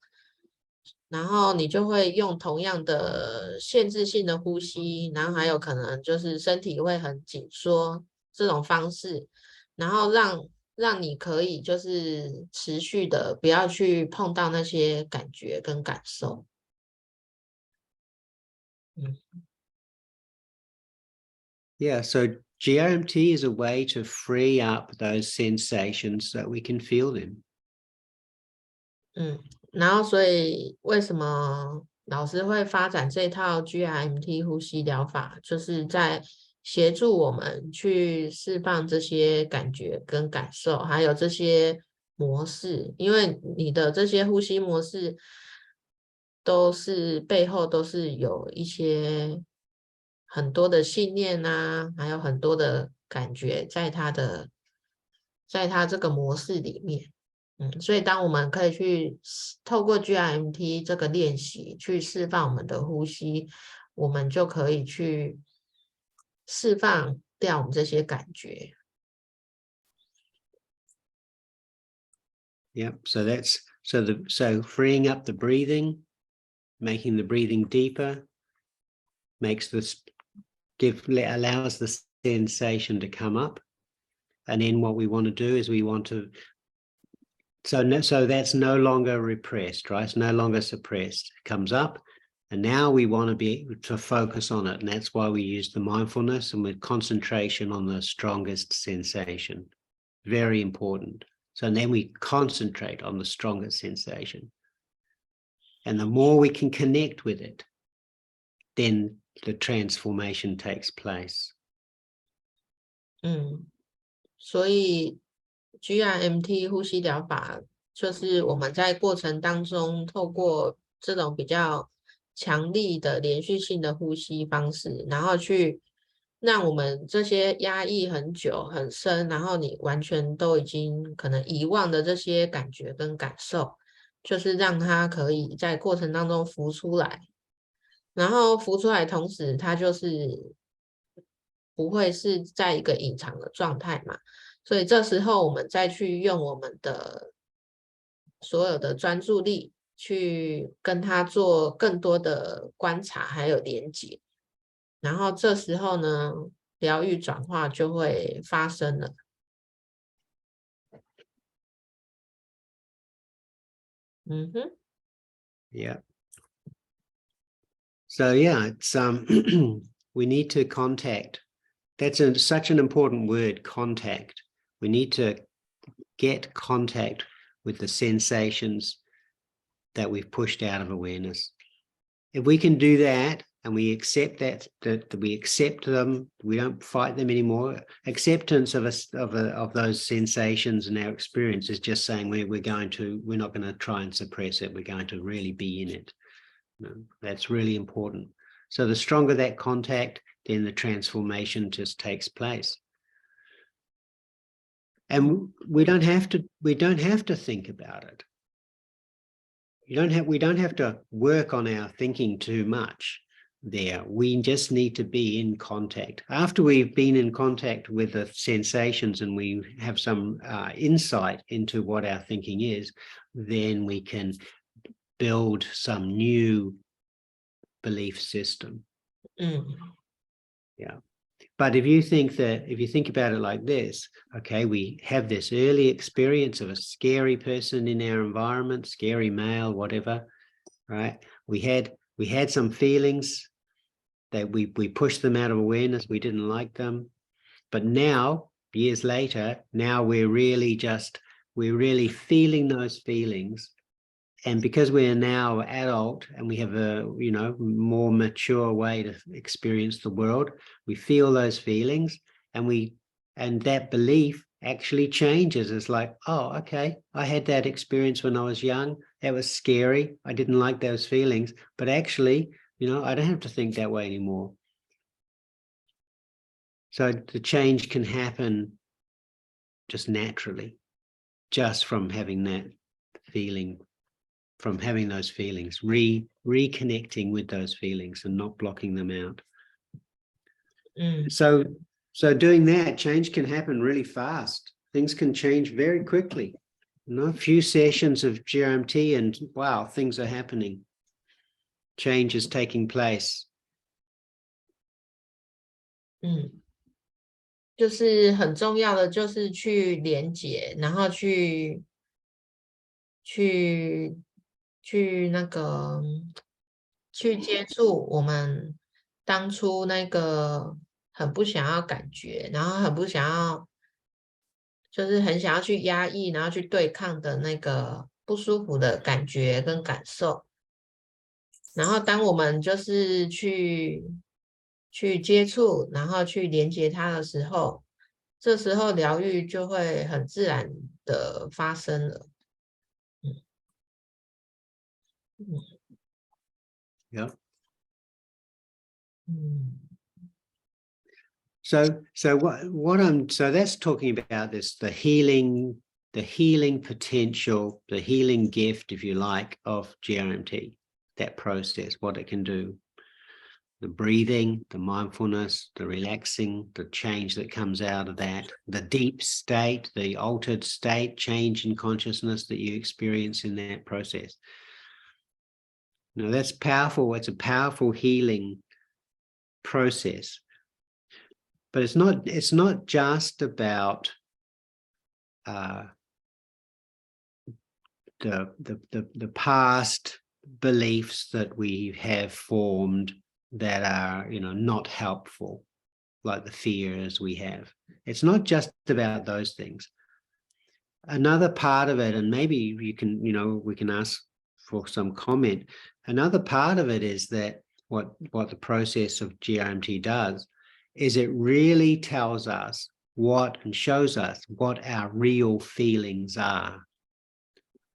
然后你就会用同样的限制性的呼吸，然后还有可能就是身体会很紧缩这种方式，然后让你可以就是持续的不要去碰到那些感觉跟感受。Yeah, so G.R.M.T is a way to free up those sensations so that we can feel them. 然后所以为什么老师会发展这套 G.R.M.T 呼吸疗法，就是在协助我们去释放这些感觉跟感受，还有这些模式，因为你的这些呼吸模式背后都是有一些很多的信念啊，还有很多的感觉在它这个模式里面。所以当我们可以去透过 G.R.M.T 这个练习去释放我们的呼吸，我们就可以去释放掉我们这些感觉。Yep. So freeing up the breathing, making the breathing deeper, allows the sensation to come up, and then what we want to do is so that's no longer repressed, right? It's no longer suppressed. It comes up, and now we want to be able to focus on it, and that's why we use the mindfulness and with concentration on the strongest sensation. Very important. So then we concentrate on the strongest sensation, and the more we can connect with it, then the transformation takes place. 所以 G.R.M.T 呼吸疗法就是我们在过程当中透过这种比较强力的连续性的呼吸方式，然后去让我们这些压抑很久很深，然后你完全都已经可能遗忘的这些感觉跟感受，就是让它可以在过程当中浮出来，然后浮出来同时它就是不会是在一个隐藏的状态嘛，所以这时候我们再去用我们的所有的专注力去跟它做更多的观察还有连结，然后这时候呢疗愈转化就会发生了。Yeah. So yeah, it's we need to contact. That's such an important word, contact. We need to get contact with the sensations that we've pushed out of awareness. If we can do that, and we accept that we accept them, we don't fight them anymore. Acceptance of those sensations and our experience is just saying we're not going to try and suppress it. We're going to really be in it. That's really important. So the stronger that contact, then the transformation just takes place. And we don't have to think about it. We don't have to work on our thinking too much there. We just need to be in contact. After we've been in contact with the sensations and we have some insight into what our thinking is, then we can build some new belief system. Yeah. But if you think about it like this, okay, we have this early experience of a scary person in our environment, scary male, whatever, right? We had some feelings that we pushed them out of awareness. We didn't like them. But now, years later, now we're really feeling those feelings. And because we're now adult and we have a, more mature way to experience the world, we feel those feelings and that belief actually changes. It's like, oh, okay, I had that experience when I was young. That was scary. I didn't like those feelings, but actually, I don't have to think that way anymore. So the change can happen just naturally, just from having that feeling, from having those feelings, reconnecting with those feelings and not blocking them out. So doing that, change can happen really fast. Things can change very quickly. A few sessions of G.R.M.T. and wow, things are happening. Change is taking place. 就是很重要的就是去连结，然后去接触我们当初那个很不想要感觉，然后很不想要，就是很想要去压抑，然后去对抗的那个不舒服的感觉跟感受。然后当我们就是去接触，然后去连接它的时候，这时候疗愈就会很自然的发生了。Yeah. 嗯 So that's talking about this, the healing potential, the healing gift, if you like, of G.R.M.T, that process, what it can do. The breathing, the mindfulness, the relaxing, the change that comes out of that, the deep state, the altered state, change in consciousness that you experience in that process. Now that's powerful. It's a powerful healing process. But it's not just about the past beliefs that we have formed that are, not helpful, like the fears we have. It's not just about those things. Another part of it, and maybe you can, we can ask for some comment. Another part of it is that what the process of G.R.M.T does is it really tells us and shows us what our real feelings are.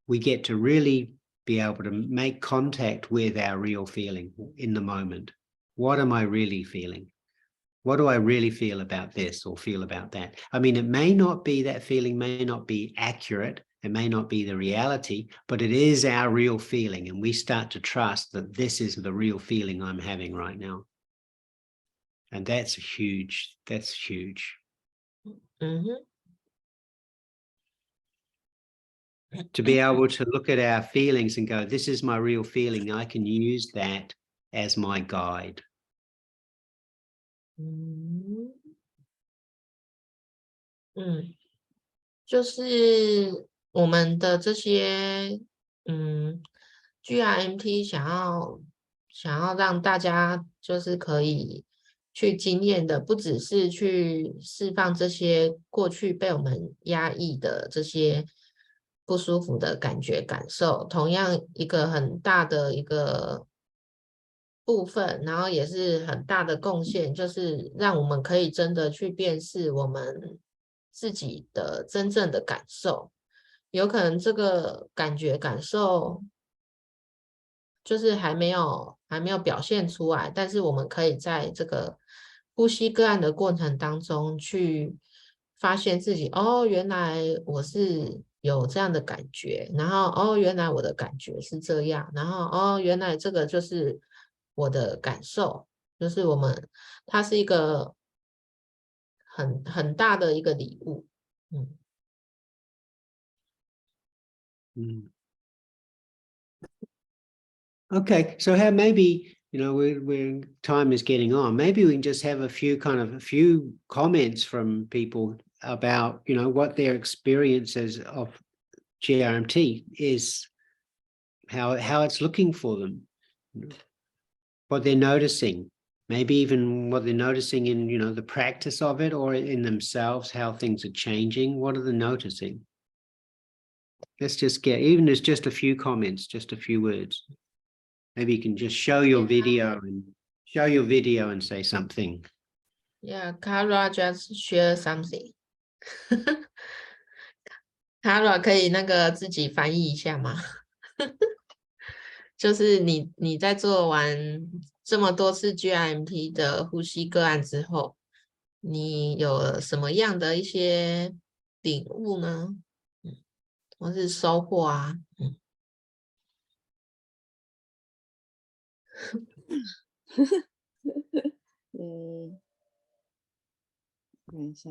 We get to really be able to make contact with our real feeling in the moment. What am I really feeling? What do I really feel about this or feel about that? I mean, it may not be, that feeling may not be accurate. It may not be the reality, but it is our real feeling. And we start to trust that this is the real feeling I'm having right now. And that's huge. Mm-hmm. To be able to look at our feelings and go, this is my real feeling. I can use that as my guide. 就是我们的这些GRMT 想要让大家就是可以去经验的，不只是去释放这些过去被我们压抑的这些不舒服的感觉感受，同样一个很大的一个部分，然后也是很大的贡献，就是让我们可以真的去辨识我们自己的真正的感受。有可能这个感觉感受就是还没有表现出来，但是我们可以在这个呼吸个案的过程当中去发现自己，原来我是有这样的感觉，然后原来我的感觉是这样，然后原来这个就是我的感受，就是它是一个很大的一个礼物。Okay, so how maybe, we're time is getting on. Maybe we can just have a few comments from people about, what their experiences of G.R.M.T is, how it's looking for them, what they're noticing, maybe even what they're noticing in, the practice of it or in themselves, how things are changing. What are they noticing? Let's just get, even there's just a few comments, just a few words. Maybe you can just show your video and say something. Yeah, Kara just share something. Kara 可以自己翻译一下吗？就是你在做完这么多次 GRMT 的呼吸个案之后，你有什么样的一些领悟呢？或是收获啊？等一下，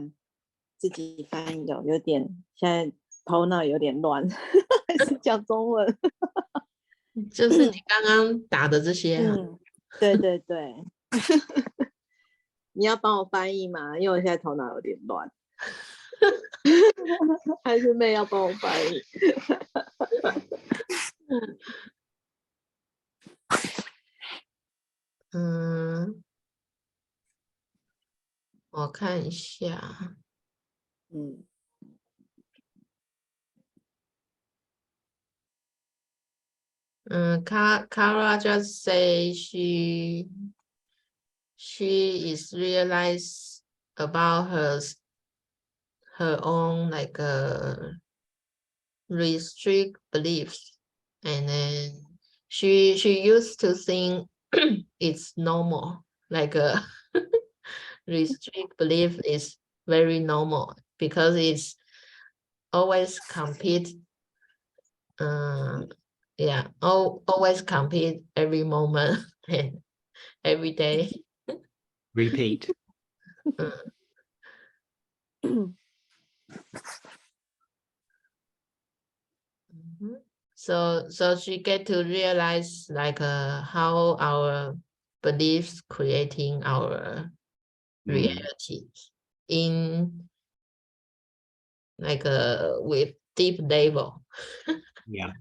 自己翻译有点，现在头脑有点乱，还是讲中文？就是你刚刚打的这些对对对，你要帮我翻译吗？因为我现在头脑有点乱，还是妹要帮我翻译？我看一下。Kara just say she is realized about her own like restrict beliefs, and then she used to think it's normal, like a restrict belief is very normal because it's always compete. Yeah, always compete every moment and every day. Repeat. So she get to realize like how our beliefs creating our reality in like with deep level. Yeah.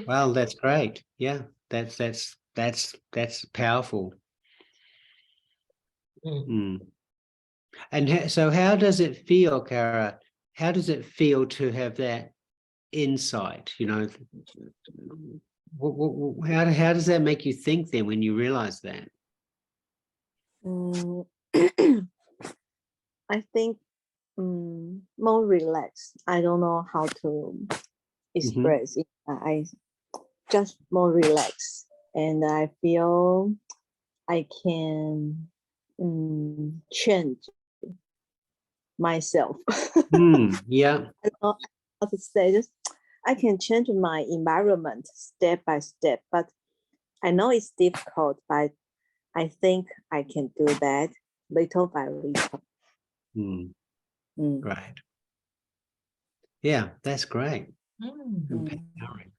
Well, that's great. Yeah, that's powerful. And so how does it feel, Kara? How does it feel to have that insight? You know, how does that make you think then when you realize that? I think more relaxed. I don't know how to express it. I just more relaxed, and I feel I can change myself. Yeah. I don't know how to say this. I can change my environment step by step, but I know it's difficult, but I think I can do that little by little. Right. Yeah, that's great. Empowering.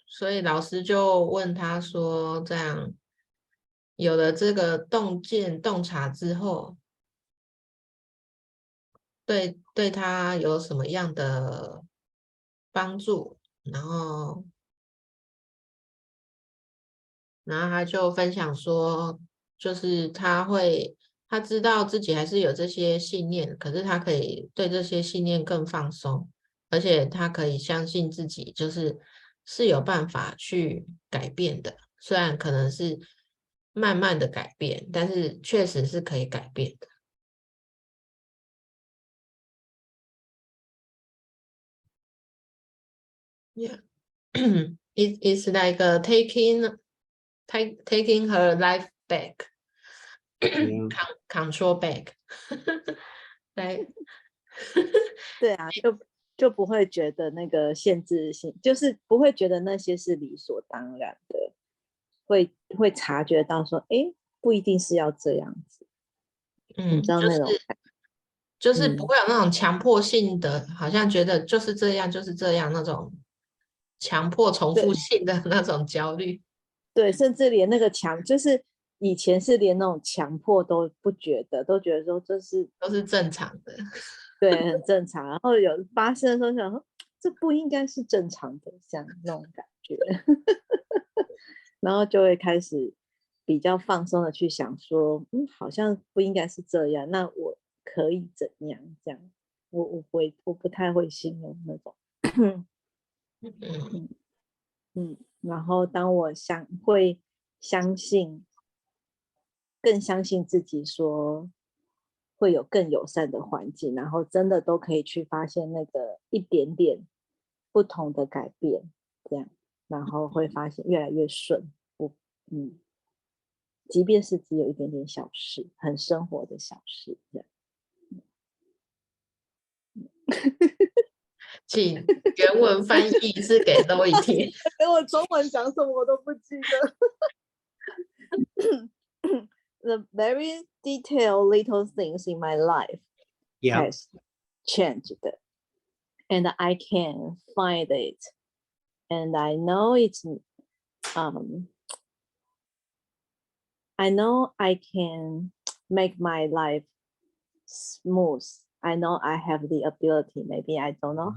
所以老师就问他说，这样有了这个洞见洞察之后，对他有什么样的帮助？然后他就分享说，就是他知道自己还是有这些信念，可是他可以对这些信念更放松，而且他可以相信自己是有办法去改变的，虽然可能是慢慢的改变，但是确实是可以改变的。Yeah. It's like taking her life back. Control back. 对啊，就不会觉得那个限制性，就是不会觉得那些是理所当然的，会察觉到说，哎，不一定是要这样子。你知道那种就是不会有那种强迫性的，好像觉得就是这样就是这样那种强迫重复性的那种焦虑。对，甚至连那个就是以前是连那种强迫都不觉得，都觉得说这是都是正常的。对，很正常。然后有发生的时候想说，这不应该是正常的，像那种感觉。然后就会开始比较放松的去想说，好像不应该是这样，那我可以怎样？这样，我不太会形容那种。然后当我会相信，更相信自己说会有更友善的环境，然后真的都可以去发现那个一点点不同的改变，这样，然后会发现越来越顺。即便是只有一点点小事，很生活的小事，这样。请原文翻译是给Loy听。给我中文讲什么我都不记得。The very detailed little things in my life has changed, and I can find it, and I know it's I know I can make my life smooth. I know I have the ability. Maybe I don't know.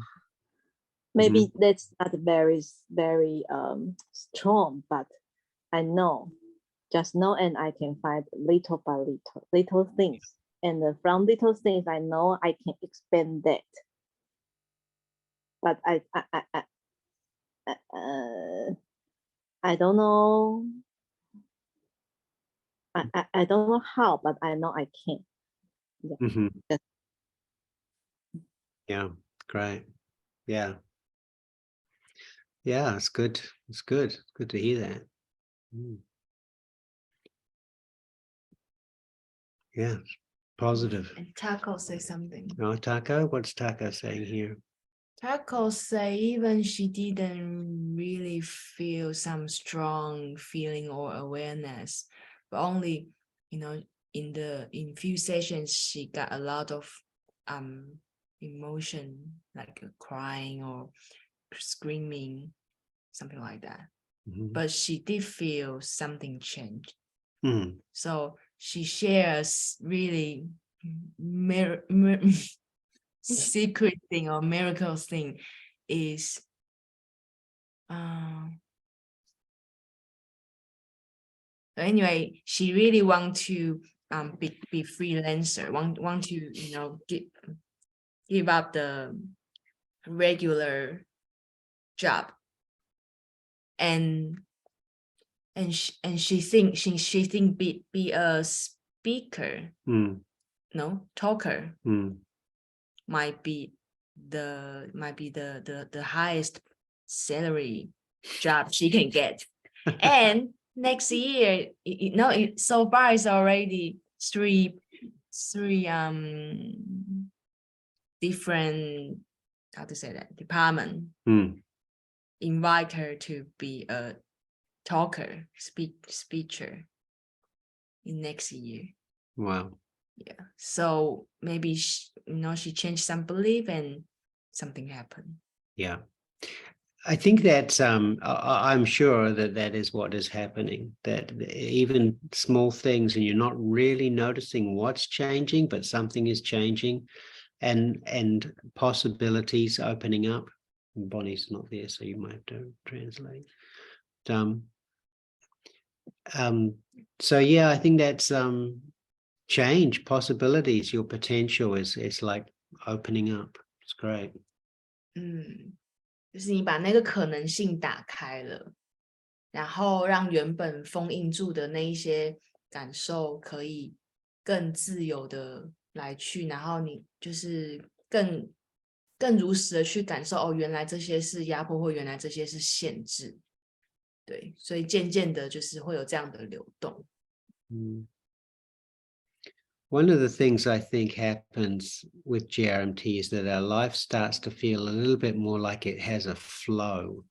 Maybe that's not very, very strong, but I know, just know, and I can find little by little things. And from little things, I know I can expand that. But I don't know. I don't know how, but I know I can. Yeah. Mm-hmm. Yeah, great. Yeah. Yeah, it's good. It's good. It's good to hear that. Yeah, positive. And Taco say something. Oh, Taco? What's Taco saying here? Taco say even she didn't really feel some strong feeling or awareness, but only, in few sessions she got a lot of emotion, like crying or screaming, something like that. Mm-hmm. But she did feel something changed. Mm. So she shares really secret thing or miracle thing is anyway, she really want to be freelancer, want to give up the regular job, and she think be a speaker, talker, might be the highest salary job she can get. And next year, so far it's already three different, how to say that, department invite her to be a talker, speaker in next year. Wow. Yeah, so maybe she changed some belief and something happened. Yeah, I think that I'm sure that is what is happening, that even small things and you're not really noticing what's changing, but something is changing and possibilities opening up. Bonnie's not there, so you might have to translate. So yeah, I think that's change, possibilities, your potential is like opening up. It's great. 就是你把那个可能性打开了，然后让原本封印住的那一些感受可以更自由的来去，然后你就是更如实的去感受，哦，原来这些是压迫，或原来这些是限制。对，所以渐渐的就是会有这样的流动。One of the things I think happens with G.R.M.T is that our life starts to feel a little bit more like it has a flow.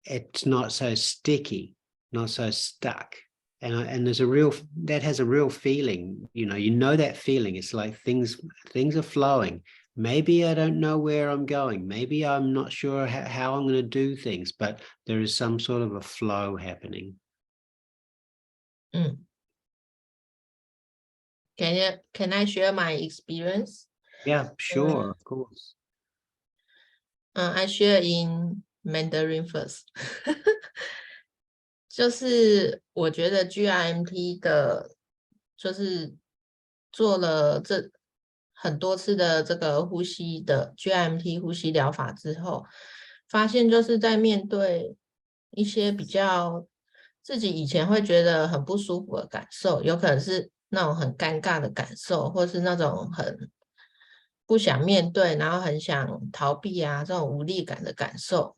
It's not so sticky, not so stuck. And there's that has a real feeling, you know that feeling. It's like things are flowing. Maybe I don't know where I'm going. Maybe I'm not sure how I'm going to do things, but there is some sort of a flow happening. Can I share my experience? Yeah, sure, of course. I share in Mandarin first. 就是我觉得 G.R.M.T 的，就是做了很多次的这个呼吸的 G.R.M.T 呼吸疗法之后，发现就是在面对一些比较自己以前会觉得很不舒服的感受，有可能是那种很尴尬的感受，或是那种很不想面对，然后很想逃避啊，这种无力感的感受，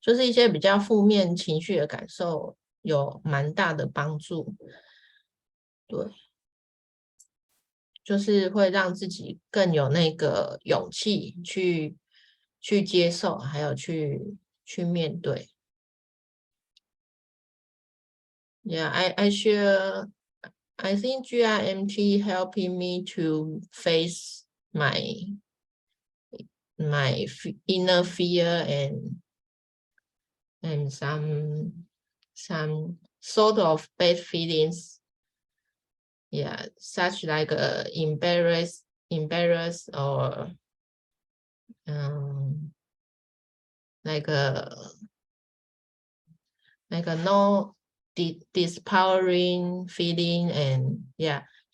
就是一些比较负面情绪的感受，有蛮大的帮助。对，就是会让自己更有那个勇气去接受，还有去面对。Yeah, I think G.R.M.T helping me to face my inner fear and some sort of bad feelings. Yeah, such like embarrassed or like like a no disempowering feeling, and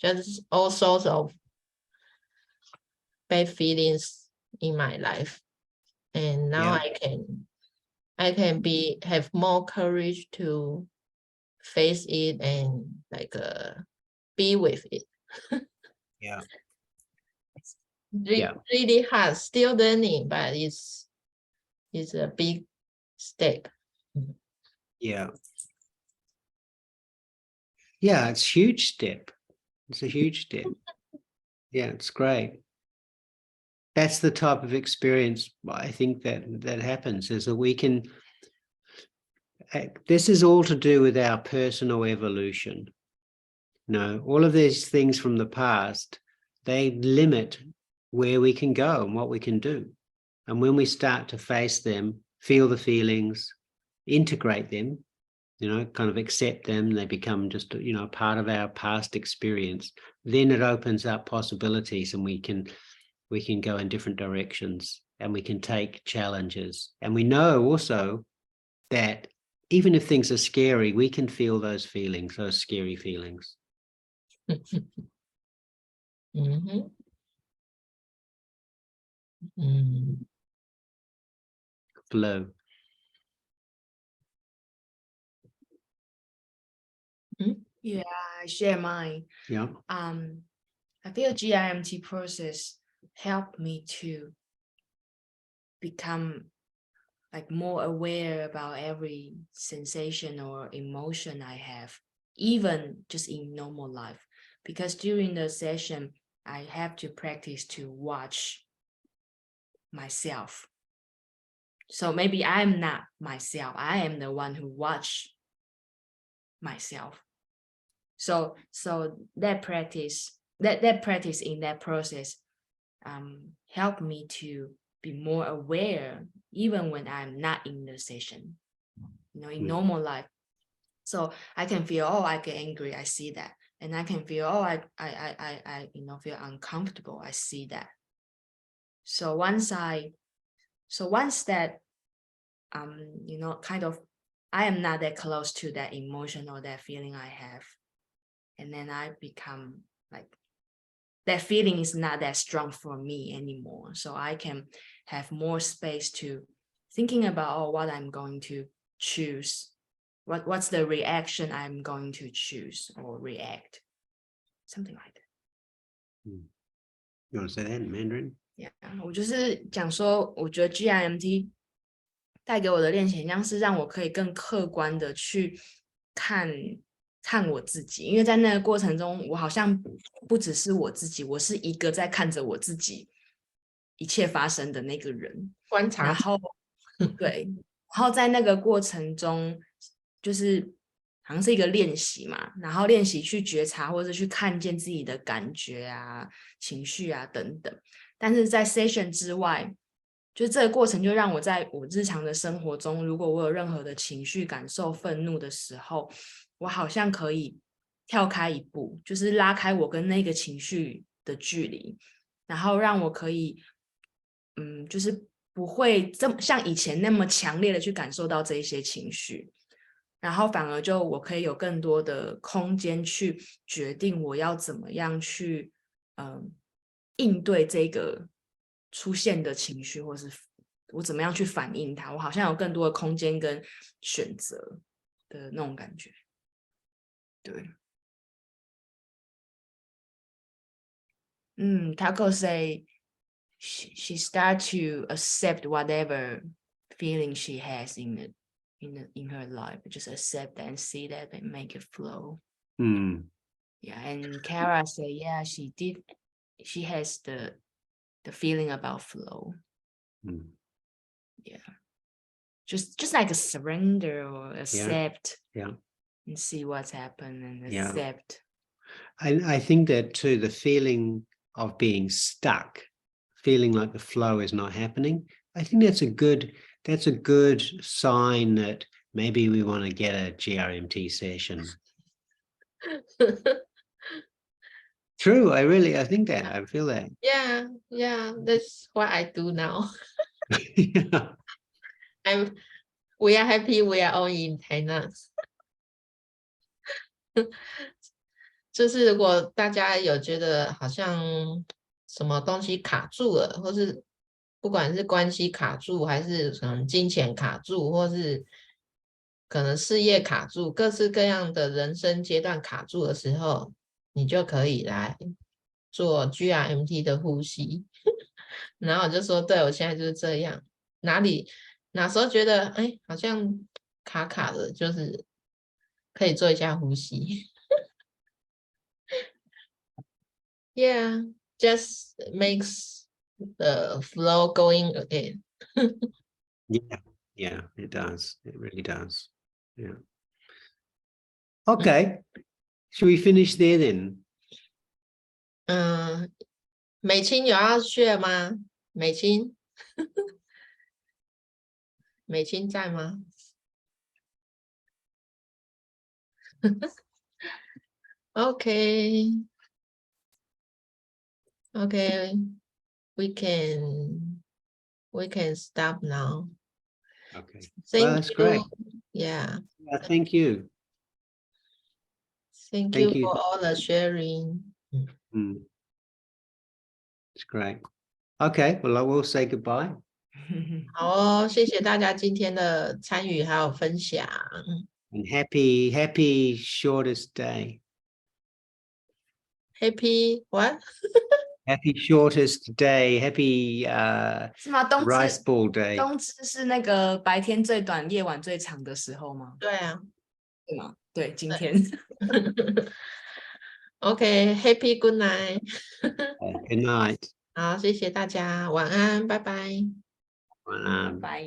just all sorts of bad feelings in my life. And now I can have more courage to face it and like be with it. Yeah. Really hard, still learning, but it's a big step. Yeah, it's a huge step. It's a huge step. Yeah, it's great. That's the type of experience I think that happens, is that we can, this is all to do with our personal evolution. All of these things from the past, they limit where we can go and what we can do. And when we start to face them, feel the feelings, integrate them, kind of accept them, they become just, a part of our past experience, then it opens up possibilities, and we can go in different directions, and we can take challenges. And we know also that even if things are scary, we can feel those feelings, those scary feelings. Mm-hmm. Mm. Flow. Yeah, I share mine. Yeah. I feel G.R.M.T process helped me to become like more aware about every sensation or emotion I have, even just in normal life. Because during the session, I have to practice to watch myself. So maybe I'm not myself. I am the one who watch myself. So that practice in that process helped me to be more aware, even when I'm not in the session, in normal life. So I can feel, I get angry, I see that. And I can feel, I feel uncomfortable, I see that. So once that, kind of, I am not that close to that emotion or that feeling I have. And then I become like, that feeling is not that strong for me anymore. So I can have more space to thinking about what I'm going to choose. What's the reaction I'm going to choose or react? Something like that. You want to say that in Mandarin? Yeah, 我就是讲说，我觉得 G.R.M.T 带给我的练习，像是让我可以更客观的去看我自己，因为在那个过程中，我好像不只是我自己，我是一个在看着我自己一切发生的那个人。观察。然后对，然后在那个过程中，就是好像是一个练习嘛，然后练习去觉察或者去看见自己的感觉啊、情绪啊等等。但是在 session 之外，就这个过程就让我在我日常的生活中，如果我有任何的情绪感受、愤怒的时候，我好像可以跳开一步，就是拉开我跟那个情绪的距离，然后让我可以就是不会这么像以前那么强烈的去感受到这一些情绪，然后反而就我可以有更多的空间去决定我要怎么样去应对这个出现的情绪，或是我怎么样去反应它，我好像有更多的空间跟选择的那种感觉。对。Taco say she start to accept whatever feeling she has in her life, just accept that and see that and make it flow. Yeah, and Kara say, yeah, she did. She has the feeling about flow. Yeah, just like a surrender or accept. Yeah. And see what's happened and accept. I think that too, the feeling of being stuck, feeling like the flow is not happening, I think that's a good sign that maybe we want to get a G.R.M.T session. True, I think that. I feel that. Yeah, that's what I do now. Yeah. We are happy, we are all in Thailand 。就是如果大家有觉得好像什么东西卡住了，或是不管是关系卡住，还是可能金钱卡住，或是可能事业卡住，各式各样的人生阶段卡住的时候，你就可以来做 G.R.M.T 的呼吸。然后我就说，对，我现在就是这样，哪时候觉得哎好像卡卡的，就是可以做一下呼吸。Yeah, just makes the flow going again. Yeah, it does. It really does. Yeah. Okay. Should we finish there then? 美清有要share吗？美清，美清在吗？Okay. Okay, we can stop now. Okay. Thank Well, that's you. great. Yeah. Thank you. Thank Thank you you. for all the sharing. It's great. Okay, well, I will say goodbye. 好哦，谢谢大家今天的参与还有分享。And happy shortest day. Happy what? Happy shortest day. Happy 是吗？冬 rice 至 ball day. 冬至是那个白天最短、夜晚最长的时候吗？对啊。对吗？对，今天。OK, happy good night. Good night. 好，谢谢大家，晚安，拜拜。晚安。拜。